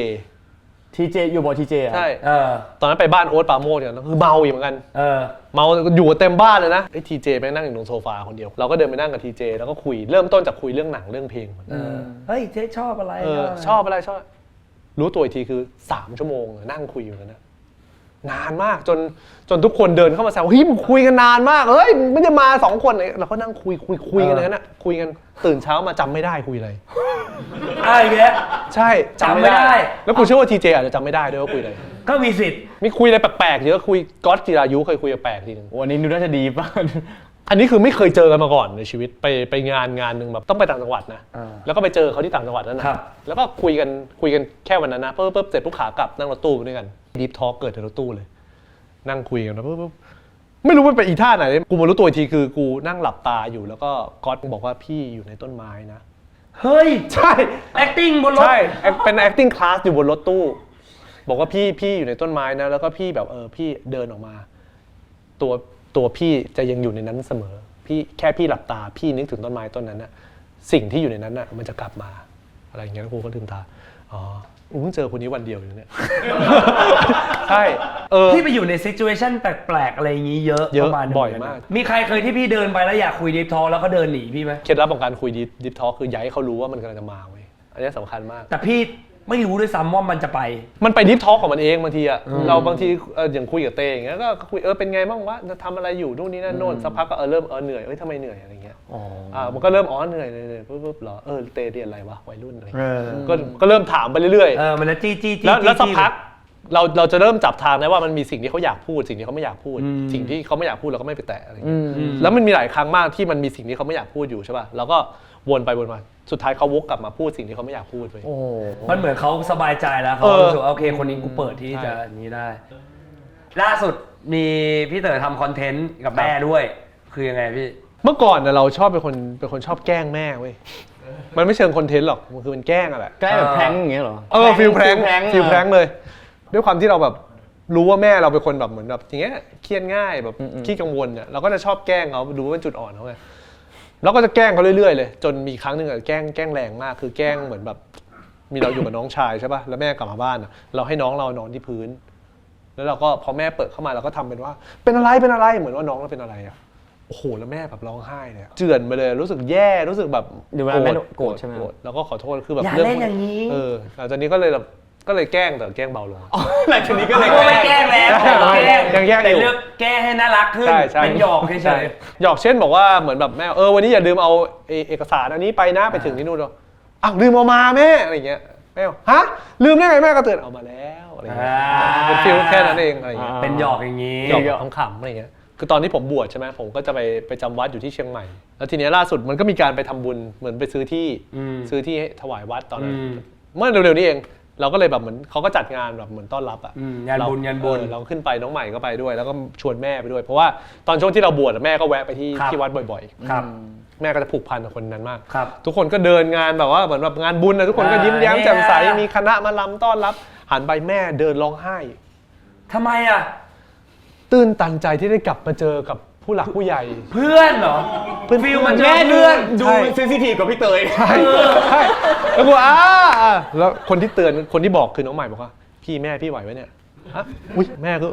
ทีเจอยู่บนทีเจอ่ะ ใช่ตอนนั้นไปบ้านโอ๊ตปราโมชกันคือเมาอีกเหมือนกัน เมาอยู่เต็มบ้านเลยนะไอ้ทีเจแม่งนั่งอยู่ตรงโซฟาคนเดียวเราก็เดินไปนั่งกับทีเจแล้วก็คุยเริ่มต้นจากคุยเรื่องหนังเรื่องเพลง เฮ้ยเจ๊ชอบอะไร ชอบอะไรรู้ตัวอีกทีคือ3 ชั่วโมงนั่งคุยอยู่กันนะนานมากจนทุกคนเดินเข้ามาแซวเฮ้ยมึงคุยกันนานมากเฮ้ยไม่ได้มา2 คนเราก็นั่งคุยกันเลยนะคุยกันตื่นเช้ามาจำไม่ได้คุยอะไรอย่างเงี้ย ใช่จำไม่ได้แล้วกูเชื่อว่าทีเจอาจจะจำไม่ได้ด้วยว่าคุยอะไรก็มีสิทธิ์ มีคุยอะไรแปลกๆเยอะคุยก๊อตจิรายุเคยคุยแปลกทีนึง วันนี้ดูน่าจะดีป่ะ อันนี้คือไม่เคยเจอกันมาก่อนในชีวิตไปงานหนึ่งแบบต้องไปต่างจังหวัดนะแล้วก็ไปเจอเขาที่ต่างจังหวัดนั่นนะแล้วก็คุยกันแค่วันนั้นนะปุ๊บเสร็จปุ๊บขากลับนั่งรถตู้ด้วยกันดีฟทอล์กเกิดในรถตู้เลยนั่งคุยกันแล้วปุ๊บไม่รู้มันเป็นอีท่าไหนกูมารู้ตัวอีกทีคือกูนั่งหลับตาอยู่แล้วก็ก๊อตบอกว่าพี่อยู่ในต้นไม้นะเฮ้ยใช่ acting บนรถใช่เป็น acting class อยู่บนรถตู้บอกว่าพี่อยู่ในต้นไม้นะแล้วก็พี่แบบพี่เดินออกมาตัวพี่จะยังอยู่ในนั้นเสมอพี่แค่พี่หลับตาพี่นึกถึงต้นไม้ต้นนั้นนะสิ่งที่อยู่ในนั้นน่ะมันจะกลับมาอะไรอย่างเงี้ยแล้วกูก็ลืมตาเพิ่งเจอคนนี้วันเดียวอยู่เนี่ย ใช่พี่ไปอยู่ใน situation แปลกๆอะไรอย่างงี้เยอะประมาณบ่อยมากมีใครเคยที่พี่เดินไปแล้วอยากคุยดิฟทอล์กแล้วก็เดินหนีพี่ไหมเคล็ดลับของการคุยดิฟทอล์กคือย้ายให้เขารู้ว่ามันกำลังจะมาเว้ยอันนี้สำคัญมากแต่พี่ไม่รู้ด้วยซ้ำว่ามันจะไปมันไปดิฟทอล์กของมันเองบางทีเราบางทีอย่างคุยกับเต้อย่างเงี้ยก็คุยเป็นไงบ้างวะจะทำอะไรอยู่นู่นนี่นั่นโน่นสักพักก็เริ่มเหนื่อยทำไมเหนื่อยอะไรเงี้ยมันก็เริ่มเหนื่อยปุ๊บเหรอเต้เรียนอะไรวะวัยรุ่นอะไรก็เริ่มถามไปเรื่อยๆมันจะจี้แล้วสักพักเราจะเริ่มจับทางได้ว่ามันมีสิ่งที่เขาอยากพูดสิ่งที่เขาไม่อยากพูดสิ่งที่เขาไม่อยากพูดเราก็ไม่ไปแตะอะไรเงี้ยแล้วมันมีหลายครั้งมากที่มันมีสิ่งที่เขาไม่อยากพูดอยู่ใช่ป่ะเราก็วนไปวนมาสุดท้ายเขาวกกลับมาพูดสิ่งที่เขาไม่อยากพูดไปมันเหมือนเขาสบายใจแล้วเขารู้สึกโอเคคนนี้กูเปิดที่จะนี้ได้ล่าสุดมีพี่เต๋อทำคอนเทนต์กับแม่ด้วยคือยังไงพี่เมื่อก่อนเราชอบเป็นคนชอบแกล้งแม่เว้ยมันไม่เชิงคอนเทนต์หรอกมันคือเป็นแกล้งอะแหละแกล้งแบบแพร้งอย่างเงี้ยเหรอฟิลแพร้งเลยด้วยความที่เราแบบรู้ว่าแม่เราเป็นคนแบบเหมือนแบบอย่างเงี้ยเครียดง่ายแบบขี้กังวลเนี่ยเราก็จะชอบแกล้งเขาดูว่าเป็นจุดอ่อนเขาไงแล้วก็จะแกล้งเขาเรื่อยๆเลยจนมีครั้งหนึ่งแกล้งแรงมากคือแกล้งเหมือนแบบมีเราอยู่กับน้องชายใช่ป่ะแล้วแม่กลับมาบ้านเราให้น้องเรานอนที่พื้นแล้วเราก็พอแม่เปิดเข้ามาเราก็ทำเป็นว่าเป็นอะไรเหมือนว่าน้องเราเป็นอะไรอ่ะโอ้โหแล้วแม่แบบร้องไห้เลยเจือนไปเลยรู้สึกแย่รู้สึกแบบเดี๋ยวแม่โกรธใช่ไหมแล้วก็ขอโทษคือแบบอย่าเล่นอย่างนี้หลังจากนี้ก็เลยแบบ ก็เลยแกล้งแต่แกล้งเบาลง หลังจากนี้ก็เลย ไม่แกล้งแล้ว ยังแกล้งอยู่ แต่เลือกแก้ให้น่ารักขึ้น ใช่ เป็นหยอกเฉย หยอกเช่นบอกว่าเหมือนแบบแม่วันนี้อย่าลืมเอาเอกสารอันนี้ไปนะไปถึงที่นู่นเนาะอ้าวลืมเอามาแม่อะไรเงี้ยแม่ฮะลืมได้ไงแม่ก็เตือนเอามาแล้วอะไรเงี้ยเป็นฟีลแค่นั้นเองอะไรเงี้ย เป็นหยอกอย่างนี้ หยอกขำๆอะไรเงี้ยคือตอนที่ผมบวชใช่ไหมผมก็จะไปจำวัดอยู่ที่เชียงใหม่แล้วทีนี้ล่าสุดมันก็มีการไปทำบุญเหมือนไปซื้อที่ให้ถวายวัดตอนนั้นเมื่อเร็วๆนี้เองเราก็เลยแบบเหมือนเขาก็จัดงานแบบเหมือนต้อนรับอ่ะ งานบุญงานบุญ เราขึ้นไปน้องใหม่ก็ไปด้วย แล้วก็ชวนแม่ไปด้วย เพราะว่าตอนช่วงที่เราบวชแม่ก็แวะไปที่วัดบ่อยๆ ครับ แม่ก็จะผูกพันกับคนนั้นมาก ครับ ทุกคนก็เดินงานแบบว่าเหมือนแบบงานบุญนะทุกคนก็ยิ้มแย้มแจ่มใสมีคณะมาลำต้อนรับหันไปแม่เดินร้องไห้ ทำไมอ่ะ ตื้นตันใจที่ได้กลับมาเจอกับผู้หลักผู้ใหญ่ เพื่อนเหรอ ฟิลมันเจอ แม่ดู เพื่อน ดูเซนซิทีฟกว่าพี่เตย ใช่แล้วกูแล้วคนที่เตือนคนที่บอกคือน้องใหม่บอกว่าพี่แม่พี่ไหวไหมเนี่ยฮะอุ้ยแม่ก็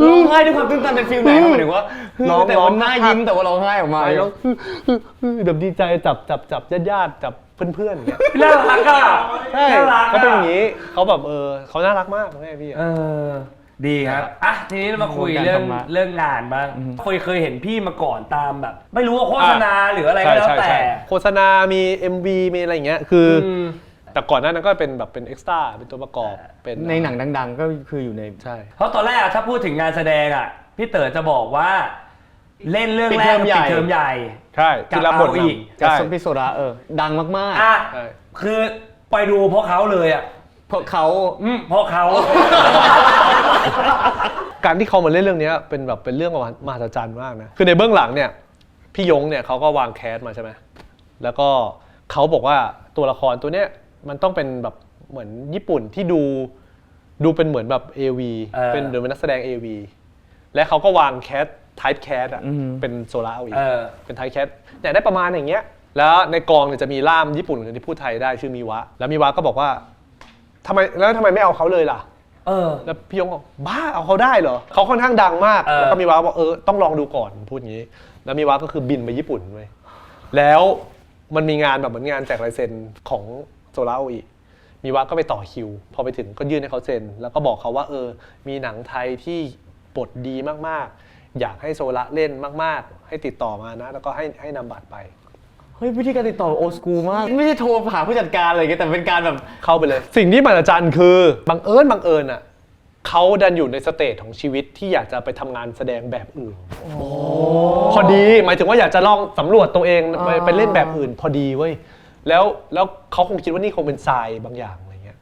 ร้องไห้ด้วยความตื้นตันเป็นฟิลไหนครับหมายถึงว่า ร้อง แต่ว่าหน้ายิ้มแต่ว่าร้องไห้ออกมา ไปแล้วแบบดีใจจับญาติจับเพื่อนๆอย่างเงี้ย น่ารักอ่ะ ใช่ น่ารัก เขาเป็นอย่างนี้เขาแบบเขาน่ารักมากแม่พี่ ดีครับอ่ะทีนี้เรามาคุยเรื่องงานบ้างเคยเห็นพี่มาก่อนตามแบบ ไม่รู้ว่าโฆษณาหรืออะไรก็แล้วแต่ โฆษณามี MV มีอะไรอย่างเงี้ยคือแต่ก่อนหน้านั้นก็เป็นแบบเป็นเอ็กซ์ตร้าเป็นตัวประกอบเป็น ในหนังดังๆก็คืออยู่ใน ใช่ เพราะตอนแรกถ้าพูดถึงงานแสดงอ่ะพี่เต๋อจะบอกว่าเล่นเรื่องแรก ปิดเทอมใหญ่ ใช่ ที่รับบท กับเอาอีก กับ ใช่ ซอมบี้โซดาดังมาก อ่ะ ใช่ คือไปดูเพราะเขาเลยอ่ะ ๆเพราะเขา เพราะเขา การที่เขามาเล่นเรื่องนี้เป็นแบบเป็นเรื่องมหัศจรรย์มากนะคือในเบื้องหลังเนี่ยพี่ยงเนี่ยเขาก็วางแคสมาใช่ไหมแล้วก็เขาบอกว่าตัวละครตัวเนี้ยมันต้องเป็นแบบเหมือนญี่ปุ่นที่ดูเป็นเหมือนแบบ AV เป็นเหมือนนักแสดง AV และเขาก็วางแคสไทป์แคสอ่ะเป็นโซล่าเอาอีกเป็นไทป์แคสเนี่ยได้ประมาณอย่างเงี้ยแล้วในกองเนี่ยจะมีล่ามญี่ปุ่นคนที่พูดไทยได้ชื่อมีวะแล้วมีวะก็บอกว่าทำไมไม่เอาเขาเลยล่ะแล้วพี่ยงบอกบ้าเอาเขาได้เหรอเขาค่อนข้างดังมากแล้วก็มีวะบอกต้องลองดูก่อนพูดอย่างนี้แล้วมีวะก็คือบินไปญี่ปุ่นเว้ยแล้วมันมีงานแบบเหมือนงานแจกลายเซ็นของโซล่าอีกมีวะก็ไปต่อคิวพอไปถึงก็ยื่นให้เขาเซ็นแล้วก็บอกเขาว่ามีหนังไทยที่บทดีมากๆอยากให้โซล่าเล่นมากๆให้ติดต่อมานะแล้วก็ให้นำบัตรไปเฮ้ยวิธีการติดต่อโอสกูมากไม่ใช่โทรหาผู้จัดการอะไรอย่างเงี้ยแต่เป็นการแบบ เข้าไปเลยสิ่งที่มหัศจรรย์คือบังเอิญอ่ะเขาดันอยู่ในสเตจของชีวิตที่อยากจะไปทำงานแสดงแบบอื่นพอดีหมายถึงว่าอยากจะลองสำรวจตัวเองไปเล่นแบบอื่นพอดีเว้ยแล้วเขาคงคิดว่านี่คงเป็นทรายบางอย่างอะไรเงี้ย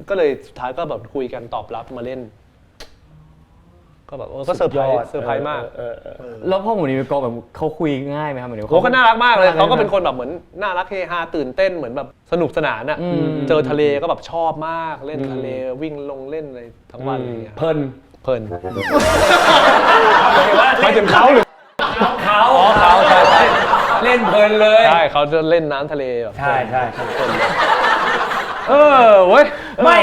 ก็เลยสุดท้ายก็แบบคุยกันตอบรับมาเล่นก็แบบก็เซอร์ไพรส์มากแล้วพ่อหมูนี่เป็นกองแบบเขาคุยง่ายไหมครับเหมือน เขาก็น่ารักมากเลยเขาก็เป็นคนแบบเหมือนน่ารักเฮฮาตื่นเต้นเหมือนแบบสนุกสนานอ่ะเจอทะเลก็แบบชอบมากเล่นทะเลวิ่งลงเล่นอะไรทั้งวันอะไรเงี้ยเพลินหมายถึงเขาหรือเขาใช่เล่นเพลินเลยใช่เขาจะเล่นน้ำทะเลแบบใช่เว้ยไม่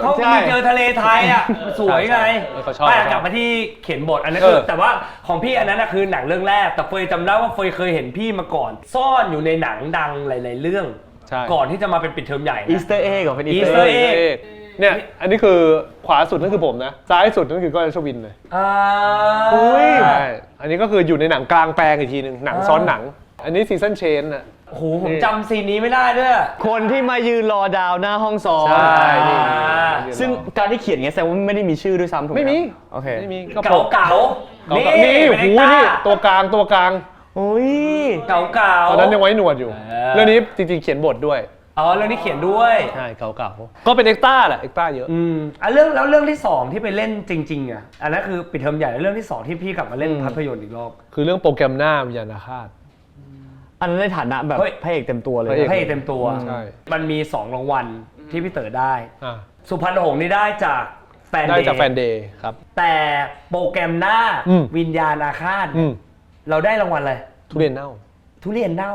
เขามีเจอทะเลไทยอ่ะสวยไง เขาชอบกลับมาที่เขียนบทอันนั้นคือแต่ว่าของพี่อันนั้นคือหนังเรื่องแรกแต่เฟยจำได้ว่าเฟยเคยเห็นพี่มาก่อนซ่อนอยู่ในหนังดังหลายๆเรื่องก่อนที่จะมาเป็นปิดเทอมใหญ่อีสเตอร์เอ็กกับเป็นอีส Easter เตอร์เอ็ก egg เนี่ยอันนี้คือขวาสุดนั่นคือผมนะซ้ายสุดนั่นคือก้อยชวินเลยใช่อันนี้ก็คืออยู่ในหนังกลางแปลงอีกทีนึงหนังซ้อนหนังอันนี้ซีซันเชนอ่ะโอ้โหผมจำซีนนี้ไม่ได้ด้วยคนที่มายืนรอดาวหน้าห้องซ้อม ใช่นี่ซึ่งการที่เขียนอย่างเงี้ยแสดงว่าไม่ได้มีชื่อด้วยซ้ำถูกไหม ไม่มี โอเคไม่มีเก่านี่โอ้โหนี่ตัวกลางโอ้ยเก่าตอนนั้นยังไว้หนวดอยู่เรื่องนี้จริงๆเขียนบทด้วยเรื่องนี้เขียนด้วยใช่เก่าก็เป็นเอ็กซ์ต้าแหละเอ็กซ์ต้าเยอะเรื่องที่2ที่ไปเล่นจริงๆอ่ะอันนั้นคือปิดเทอมใหญ่เรื่องที่2ที่พี่กลับมาเล่นภาพยนตร์อีกรอบคือเรื่องโปรแกรมหน้าวิญญาณฆาตอันนั้นในฐานะแบบพระเอกเต็มตัวเลยพระเอกเต็มตัวมันมี2รางวัลที่พี่เต๋อได้สุพรรณหงส์นี่ได้จากแฟนเดย์ครับแต่โปรแกรมหน้าวิญญาณอาฆาตเราได้รางวัลอะไรทุเรียนเน่า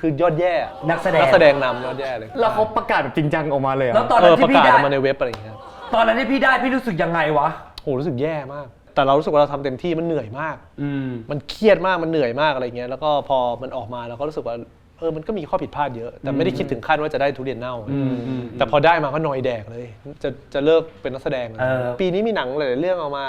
คือยอดแย่นักแสดงนำยอดแย่เลยแล้วเขาประกาศแบบจริงจังออกมาเลยแล้วตอนนั้นที่พี่ได้มาในเว็บอะไรอย่างเงี้ยตอนนั้นที่พี่ได้พี่รู้สึกยังไงวะโหรู้สึกแย่มากแต่เรารู้สึกว่าเราทำเต็มที่มันเหนื่อยมากมันเครียดมากมันเหนื่อยมากอะไรเงี้ยแล้วก็พอมันออกมาเราก็รู้สึกว่า มันก็มีข้อผิดพลาดเยอะ แต่ไม่ได้คิดถึงขั้นว่าจะได้ทุเรียนเน่าแต่พอได้มาก็นอยแดกเลยจะเลิกเป็นนักแสดงเลยปีนี้มีหนังหลายๆเรื่องออกมา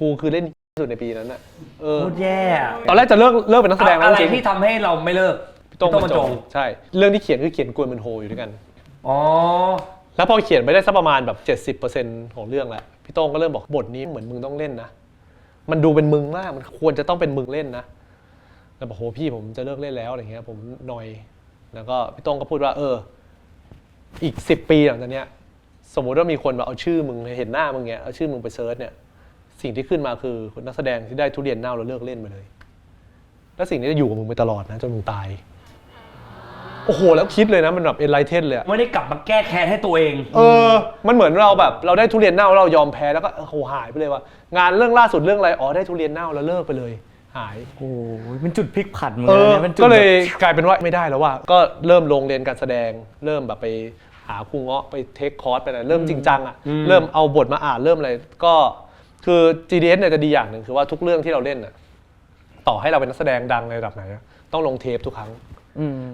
กูคือเล่นที่สุดในปีนั้นน่ะโคตรแย่ ตอนแรกจะเลิกเป็นนักแสดงแล้ว อะไร จริง ที่ทำให้เราไม่เลิก พี่โต้งบรรจงใช่เรื่องที่เขียนคือเขียนกวนเป็นโฮอยู่ด้วยกัน อ๋อ แล้วพอเขียนไปได้สักประมาณแบบ 70% ของเรื่องแล้วพี่โต้งก็เริ่มบอกบทนี้เหมือนมึงต้องเล่นนะมันดูเป็นมึงมากมันควรจะต้องเป็นมึงเล่นนะแล้วบอกโหพี่ผมจะเลิกเล่นแล้วอะไรเงี้ยผมนอยแล้วก็พี่โต้งก็พูดว่าอีก10 ปีหลังจากเนี้ยสมมติว่ามีคนมาเอาชื่อมึงเห็นหน้ามึงเงี้ยเอาชื่อมึงไปเซิร์ชเนี่ยสิ่งที่ขึ้นมาคือคนนักแสดงที่ได้ทุเรียนเน่าแล้วเลิกเล่นไปเลยแล้วสิ่งนี้จะอยู่กับมึงไปตลอดนะจนมึงตายโอ้โหแล้วคิดเลยนะมันแบบเอ็นไลเทนเลยไม่ได้กลับมาแก้แค้นให้ตัวเองมันเหมือนเราแบบเราได้ทุเรียนเน่าเรายอมแพ้แล้วก็โหหายไปเลยว่างานเรื่องล่าสุดเรื่องอะไรได้ทุเรียนเน่าแล้วเลิกไปเลยหายโอ้ยมันจุดพลิกผันเหมือนกันก็เลยกลายเป็นว่าไม่ได้แล้วว่าก็เริ่มลงเรียนการแสดงเริ่มแบบไปหาครูเงาะไปเทคคอร์สไปอะไรเริ่มจริงจังอ่ะเริ่มเอาบทมาอ่านเริ่มอะไรก็คือ GDS เนี่ยจะดีอย่างหนึ่งคือว่าทุกเรื่องที่เราเล่นน่ะต่อให้เราเป็นนักแสดงดังในระดับไหนต้องลงเทปทุกครั้ง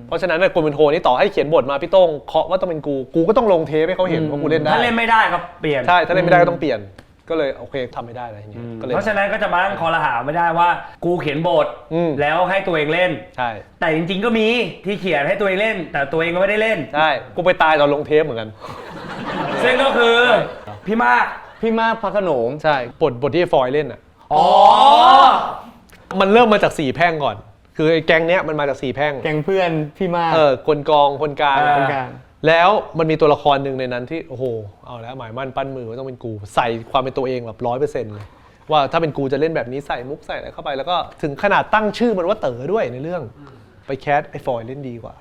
เพราะฉะนั้นเนี่ยกวนเป็นโฮนี่ต่อให้เขียนบทมาพี่โต้งเคาะว่าต้องเป็นกูก็ต้องลงเทปให้เขาเห็นว่ากูเล่นได้ถ้าเล่นไม่ได้ก็เปลี่ยนใช่ถ้าเล่นไม่ได้ก็ต้องเปลี่ยนก็เลยโอเคทำไม่ได้อะไรอย่างเงี้ยเพราะฉะนั้นก็จะมานั่งคอรหาไม่ได้ว่ากูเขียนบทแล้วให้ตัวเองเล่นใช่แต่จริงๆก็มีที่เขียนให้ตัวเองเล่นแต่ตัวเองก็ไม่ได้เล่นใช่กูไปตายตอนลงเทปเหมือนกันซึ่งก็คือพี่มากพระโขนงใช่บทที่ฟอยเล่นอ่ะมันเริ่มมาจาก4แพร่งก่อนคือไอ้แก๊งเนี้ยมันมาจาก4แพร่งแก๊งเพื่อนพี่มากคนกองคนกลางแล้วมันมีตัวละครหนึ่งในนั้นที่โอ้โหเอาแล้วหมายมั่นปั้นมือว่าต้องเป็นกูใส่ความเป็นตัวเองแบบ 100% เลยว่าถ้าเป็นกูจะเล่นแบบนี้ใส่มุกใส่อะไรเข้าไปแล้วก็ถึงขนาดตั้งชื่อมันว่าเต๋อด้วยในเรื่องไปแคสไอ้ฟอยเล่นดีกว่า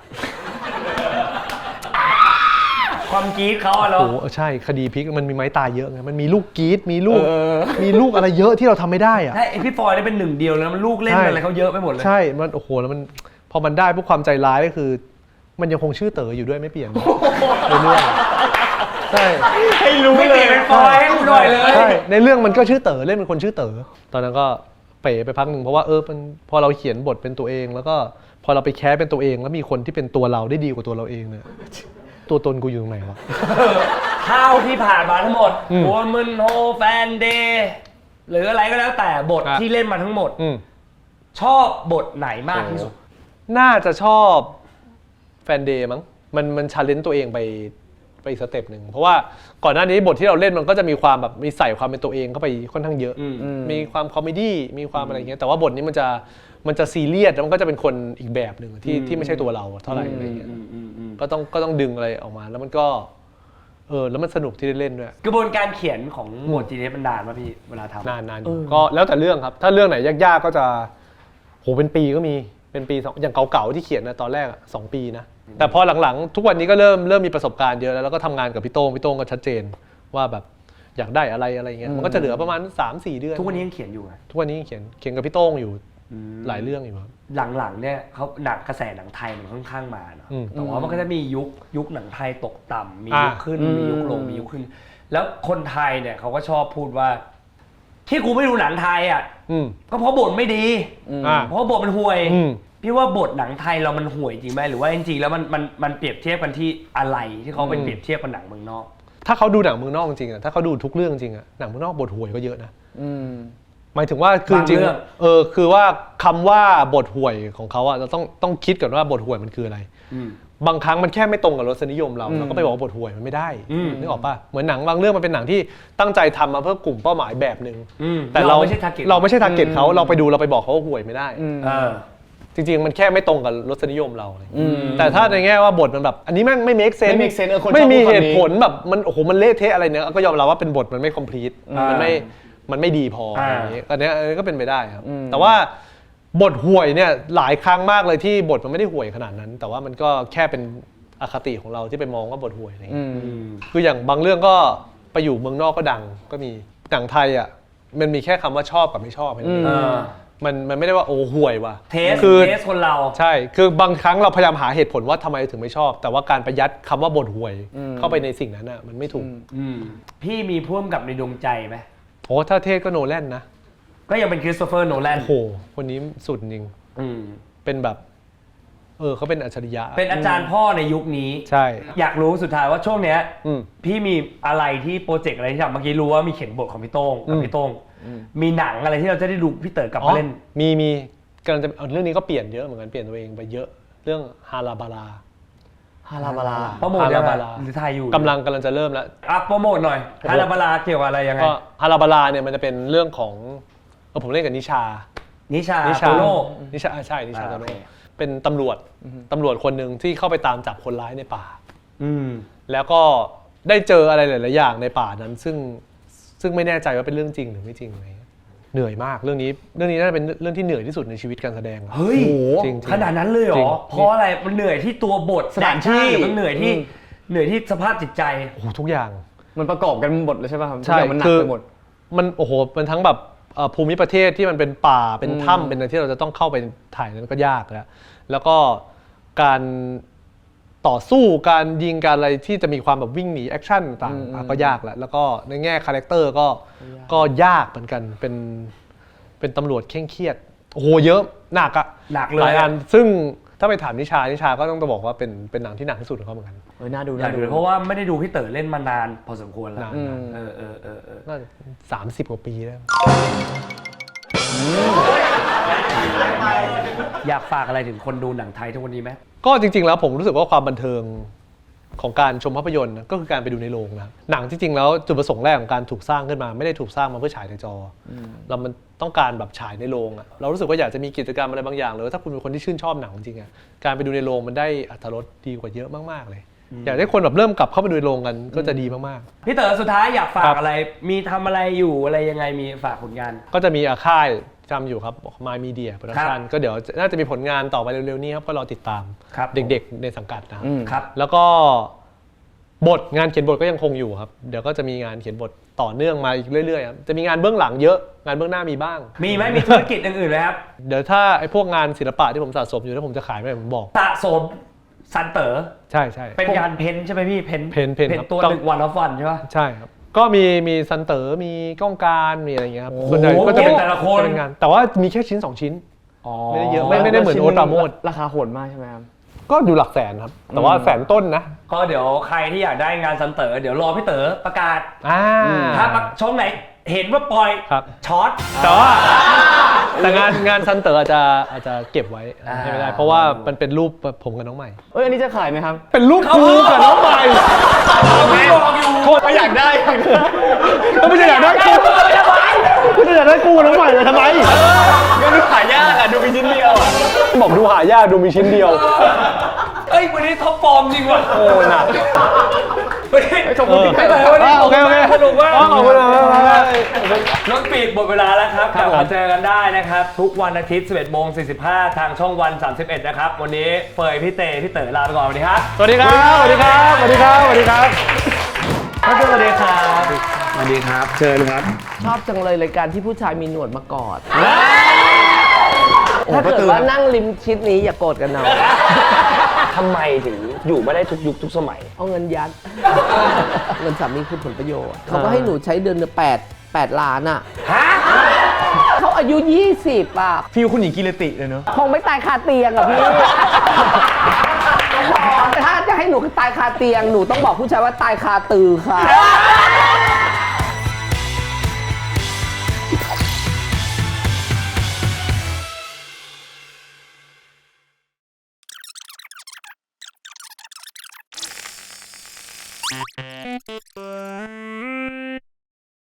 ความกรี๊ดเขาอะเนาะโอ้ใช่คดีพลิกมันมีไม้ตายเยอะไงมันมีลูกกรี๊ดมีลูกอะไรเยอะที่เราทำไม่ได้อะใช่ไอพี่ฟอยนี่เป็นหนึ่งเดียวนะมันลูกเล่นอะไรเขาเยอะไปหมดเลยใช่มันโอ้โหแล้วมันพอมันได้พวกความใจร้ายก็คือมันยังคงชื่อเต๋ออยู่ด้วยไม่เปลี่ยนในเรื่องใช่ให้รู้เลยไม่เปลี่ยนเป็นฟอยให้กูหน่อยเลยใช่ในเรื่องมันก็ชื่อเต๋อเล่นเป็นคนชื่อเต๋อตอนนั้นก็เป๋ไปพักหนึ่งเพราะว่าพอเราเขียนบทเป็นตัวเองแล้วก็พอเราไปแคสเป็นตัวเองแล้วมีคนที่เป็นตัวเราได้ดีกว่าตัวเราเองเนี่ยตัวตนกูอยู่ตรงไหนวะเท่าที่ผ่านมาทั้งหมดหัวมึนโฮแฟนเดย์หรืออะไรก็แล้วแต่บทที่เล่นมาทั้งหมดชอบบทไหนมากที่สุดน่าจะชอบแฟนเดย์มั้งมันชาเลนจ์ตัวเองไปอีกสเต็ปหนึ่งเพราะว่าก่อนหน้านี้บทที่เราเล่นมันก็จะมีความแบบมีใส่ความเป็นตัวเองเข้าไปค่อนข้างเยอะมีความคอมเมดี้มีความอะไรอย่างเงี้ยแต่ว่าบทนี้มันจะซีเรียสแล้วมันก็จะเป็นคนอีกแบบหนึ่งที่ไม่ใช่ตัวเราเท่าไหร่อะไรเงี้ยก็ต้องดึงอะไรออกมาแล้วมันก็แล้วมันสนุกที่ได้เล่นด้วยกระบวนการเขียนของบท GDS มันนานป่ะพี่เวลาทำนานก็แล้วแต่เรื่องครับถ้าเรื่องไหนยากๆก็จะโหเป็นปีก็มีเป็นปีอย่างเก่าๆที่เขียนนะตอนแรก2 ปีนะแต่พอหลังๆทุกวันนี้ก็เริ่มมีประสบการณ์เยอะแล้วก็ทำงานกับพี่โต้งก็ชัดเจนว่าแบบอยากได้อะไรเงี้ยมันก็จะเหลือประมาณ 3-4 เดือนทุกวันนี้ยังเขียนอยู่ทุกวันนี้ยังเขียนกับพี่โต้งอยู่หลายเรื่องอยู่ครับหลังๆเนี่ยเขากระแสหนังไทยมันค่อนข้างมาเนาะแต่ว่ามันก็จะมียุคหนังไทยตกต่ำมียุคขึ้นมียุคลงมียุคขึ้นแล้วคนไทยเนี่ยเขาก็ชอบพูดว่าที่กูไม่ดูหนังไทยอ่ะก็เพราะบทไม่ดีเพราะบทมันห่วยพี่ว่าบทหนังไทยเรามันห่วยจริงไหมหรือว่าจริงๆแล้วมันเปรียบเทียบกันที่อะไรที่เขาเป็นเปรียบเทียบกับหนังเมืองนอกถ้าเขาดูหนังเมืองนอกจริงอ่ะถ้าเขาดูทุกเรื่องจริงอ่ะหนังเมืองนอกบทห่วยก็เยอะนะหมายถึงว่าคือจริงคือว่าคำว่าบทห่วยของเขาอ่ะเราต้องคิดก่อนว่าบทห่วยมันคืออะไรบางครั้งมันแค่ไม่ตรงกับรสนิยมเราก็ไปบอกว่าบทห่วยมันไม่ได้นึกออกป่ะเหมือนหนังบางเรื่องมันเป็นหนังที่ตั้งใจทำมาเพื่อกลุ่มเป้าหมายแบบนึงแต่เราไม่ใช่ทาร์เก็ตเขาเราไปดูเราไปบอกเขาว่าห่วยไม่ได้จริงๆมันแค่ไม่ตรงกับรสนิยมเราแต่ถ้าในแง่ว่าบทมันแบบอันนี้แม่งไม่ make sense ไม่มีเหตุผลแบบมันโอ้โหมันเละเทะอะไรเนี่ยก็ยอมรับว่าเป็นบทมันไม่ complete มันไม่ดีพออย่างนี้อันนี้ก็เป็นไปได้ครับแต่ว่าบทห่วยเนี่ยหลายครั้งมากเลยที่บทมันไม่ได้ห่วยขนาดนั้นแต่ว่ามันก็แค่เป็นอคติของเราที่ไปมองว่าบทห่วยอะไรอย่างนี้คืออย่างบางเรื่องก็ไปอยู่เมืองนอกก็ดังก็มีหนังไทยอ่ะมันมีแค่คำว่าชอบกับไม่ชอบมันไม่ได้ว่าโอ้ห่วยว่ะเทสคนเราใช่คือบางครั้งเราพยายามหาเหตุผลว่าทำไมถึงไม่ชอบแต่ว่าการประยัดคำว่าบทห่วยเข้าไปในสิ่งนั้นอ่ะมันไม่ถูกพี่มีพ่วงกับในดวงใจไหมโอ้ถ้าเทศก็โนแลนนะก็ยังเป็นคริสโตเฟอร์โนแลนโอ้โหคนนี้สุดจริงเป็นแบบ เขาเป็นอัจฉริยะ เป็นอาจารย์พ่อในยุคนี้ ใช่ อยากรู้สุดท้ายว่าช่วงเนี้ย อืม พี่มีอะไรที่โปรเจกต์อะไรที่ทำเมื่อกี้รู้ว่ามีเขียนบทของพี่โต้งกับพี่โต้งมีหนังอะไรที่เราจะได้ดูพี่เต๋อกลับมาเล่น มีกำลังจะเรื่องนี้ก็เปลี่ยนเยอะเหมือนกันเปลี่ยนตัวเองไปเยอะเรื่องฮาราบารา โปรโมท ฮา ยั ราง ไง บารา หรือถ่ายอยู่ กำลังจะเริ่มแล้ว โปรโมทหน่อยฮาราบาลาเกี่ยวกับอะไรยังไง ก็ฮาราบาราเนี่ยมันจะเป็นเรื่องของผมเล่นกับนิชา นิชาโตโน่ นิชาใช่นิชาโต โอ โน่ เค เป็นตำรวจคนหนึ่งที่เข้าไปตามจับคนร้ายในป่า อืม แล้วก็ได้เจออะไรหลาย ๆ อย่างในป่านั้น ซึ่งไม่แน่ใจว่าเป็นเรื่องจริงหรือไม่จริงอะไรเงี้ยเหนื่อยมากเรื่องนี้น่าจะเป็นเรื่องที่เหนื่อยที่สุดในชีวิตการแสดง เฮ้ย จริงๆ ขนาดนั้นเลยเหร จริ อง เพราะอะไรมันเหนื่อยที่ตัวบท สถานที่ หรือมันเหนื่อยที่สภาพจิตใจ โอ้โหทุกอย่าง มันประกอบกันหมดเลยใช่ป่ะครับ ใช่ ทุกอย่างมันหนัก คือ ไปหมด มันทั้งแบบภูมิประเทศที่มันเป็นป่าเป็นถ้ำเป็นอะไรที่เราจะต้องเข้าไปถ่ายนั้นก็ยากแล้วก็การต่อสู้การยิงการอะไรที่จะมีความแบบวิ่งหนีแอคชั่นต่างก็ยากแล้วก็ในแง่คาแรคเตอร์ก็ยากเหมือนกันเป็นตำรวจเคร่งเครียดโอ้โหเยอะหนักอะ หนักเลย หลายอันซึ่งถ้าไปถามนิชาก็ต้องบอกว่าเป็นหนังที่หนักที่สุดของเขาเหมือนกัน น่าดู อยากดูเพราะว่าไม่ได้ดูพี่เต๋อเล่นมานานพอสมควรแล้ว นาน น่าจะ30 กว่าปีแล้ว อยากฝากอะไรถึงคนดูหนังไทยทุกวันนี้ไหม ก็จริง ๆ แล้วผมรู้สึกว่าความบันเทิงของการชมภาพยนตร์ก็คือการไปดูในโรงนะครับหนังจริงๆแล้วจุดประสงค์แรกของการถูกสร้างขึ้นมาไม่ได้ถูกสร้างมาเพื่อฉายในจอเรามันต้องการแบบฉายในโรงอะเรารู้สึกว่าอยากจะมีกิจกรรมอะไรบางอย่างเลยถ้าคุณเป็นคนที่ชื่นชอบหนังจริงๆอะการไปดูในโรงมันได้อรรถรสดีกว่าเยอะมากๆเลยอยากให้คนแบบเริ่มกลับเข้ามาดูในโรงกันก็จะดีมากๆ พี่เต๋อสุดท้ายอยากฝา ครั ก บ อะไรมีทำอะไรอยู่อะไรยังไงมีฝากผลงาน ก็จะมีค่ายทำอยู่ครับ My Media Production ครับ ก็เดี๋ยวน่าจะมีผลงานต่อไปเร็วๆนี้ครับก็รอติดตาม ครับ เด็กๆในสังกัดนะครับ ครับ แล้วก็งานเขียนบทก็ยังคงอยู่ครับเดี๋ยวก็จะมีงานเขียนบทต่อเนื่องมาอีกเรื่อยๆครับจะมีงานเบื้องหลังเยอะงานเบื้องหน้ามีบ้าง มีไหมมีธุรกิจอื่นๆไหมครับ เดี๋ยวถ้าไอ้พวกงานศิลปะที่ผมสะสมอยู่ถ้าผมจะขายไม่ผมบอก สะสมซันเต๋อ ใช่ เป็นงานเพ้นท์ใช่ไหมพี่เพ้นท์ เพ้นท์ เพ้น ครับ ท์ตัวหนึ่งวันออฟวันใช่ปะ ใช่ครับก็มีซันเต๋อมีก้องการมีอะไรอย่างเงี้ยครับ โอ้โห ส่วนใหญ่ก็จะเป็น แต่ละคน จะเป็นงานแต่ว่ามีแค่ชิ้น 2 ชิ้น อ๋อ ไม่ได้เยอะไม่ได้เหมือนโอ๊ตปราโมช ราคาโหดมากใช่ไหมครับ ก็อยู่หลักแสนครับแต่ว่าแสนต้นนะ ก็เดี๋ยวใครที่อยากได้งานซันเต๋อเดี๋ยวรอพี่เต๋อประกาศ ถ้าช่องไหนเห็นว่าปล่อย ครับ ช็อต แต่ว่าแต่งานซันเต๋ออาจจะเก็บไว้ให้ไม่ได้ เพราะว่ามันเป็นรูปผมกับน้องใหม่ อันนี้จะขายไหมครับ เป็นรูปกูกับน้องใหม่ ไม่บอกอยู่ โทษไม่อยากได้ก็ไม่ใช่อยากได้กูไม่ใช่อยากได้กูกับน้องใหม่เลยทำไม ก็ดูขายยากอ่ะ ดูมีชิ้นเดียวอ่ะ บอกดูหายากดูมีชิ้นเดียว เอ้ยวันนี้ท็อปฟอร์มจริงว่ะ โอ้หนัก วันนี้ ขอบคุณที่ ไม่เต๋อวันนี้ โอเค สนุกมาก ขอบคุณครับ น้องปีกหมดเวลาแล้วครับกลับมาเจอกันได้นะครับ ทุกวันอาทิตย์ 11:45 ทางช่องวัน 31 นะครับ วันนี้เฟยพี่เต๋อลาไปก่อนสวัสดีครับ สวัสดีครับ สวัสดีครับ สวัสดีครับ สวัสดีครับ ท่านสวัสดีครับสวัสดีครับ เชิญครับ ชอบจังเลยรายการที่ผู้ชายมีหนวดมากอด ถ้าเกิดว่านั่งริมชิดนี้อย่าโกรธกันเอา ทำไมถึงอยู่ไม่ได้ทุกยุคทุกสมัย เอาเงินยัด เงินสามีคือผลประโยชน์ เขาก็ให้หนูใช้เดือนละ8 ล้านอ่ะ ฮะ เขาอายุ 20 อ่ะ ฟิลคุณหญิงกิรติเลยเนาะ คงไม่ตายคาเตียงอ่ะพี่ ถ้าจะให้หนูตายคาเตียง หนูต้องบอกผู้ชายว่าตายคาตือค่ะ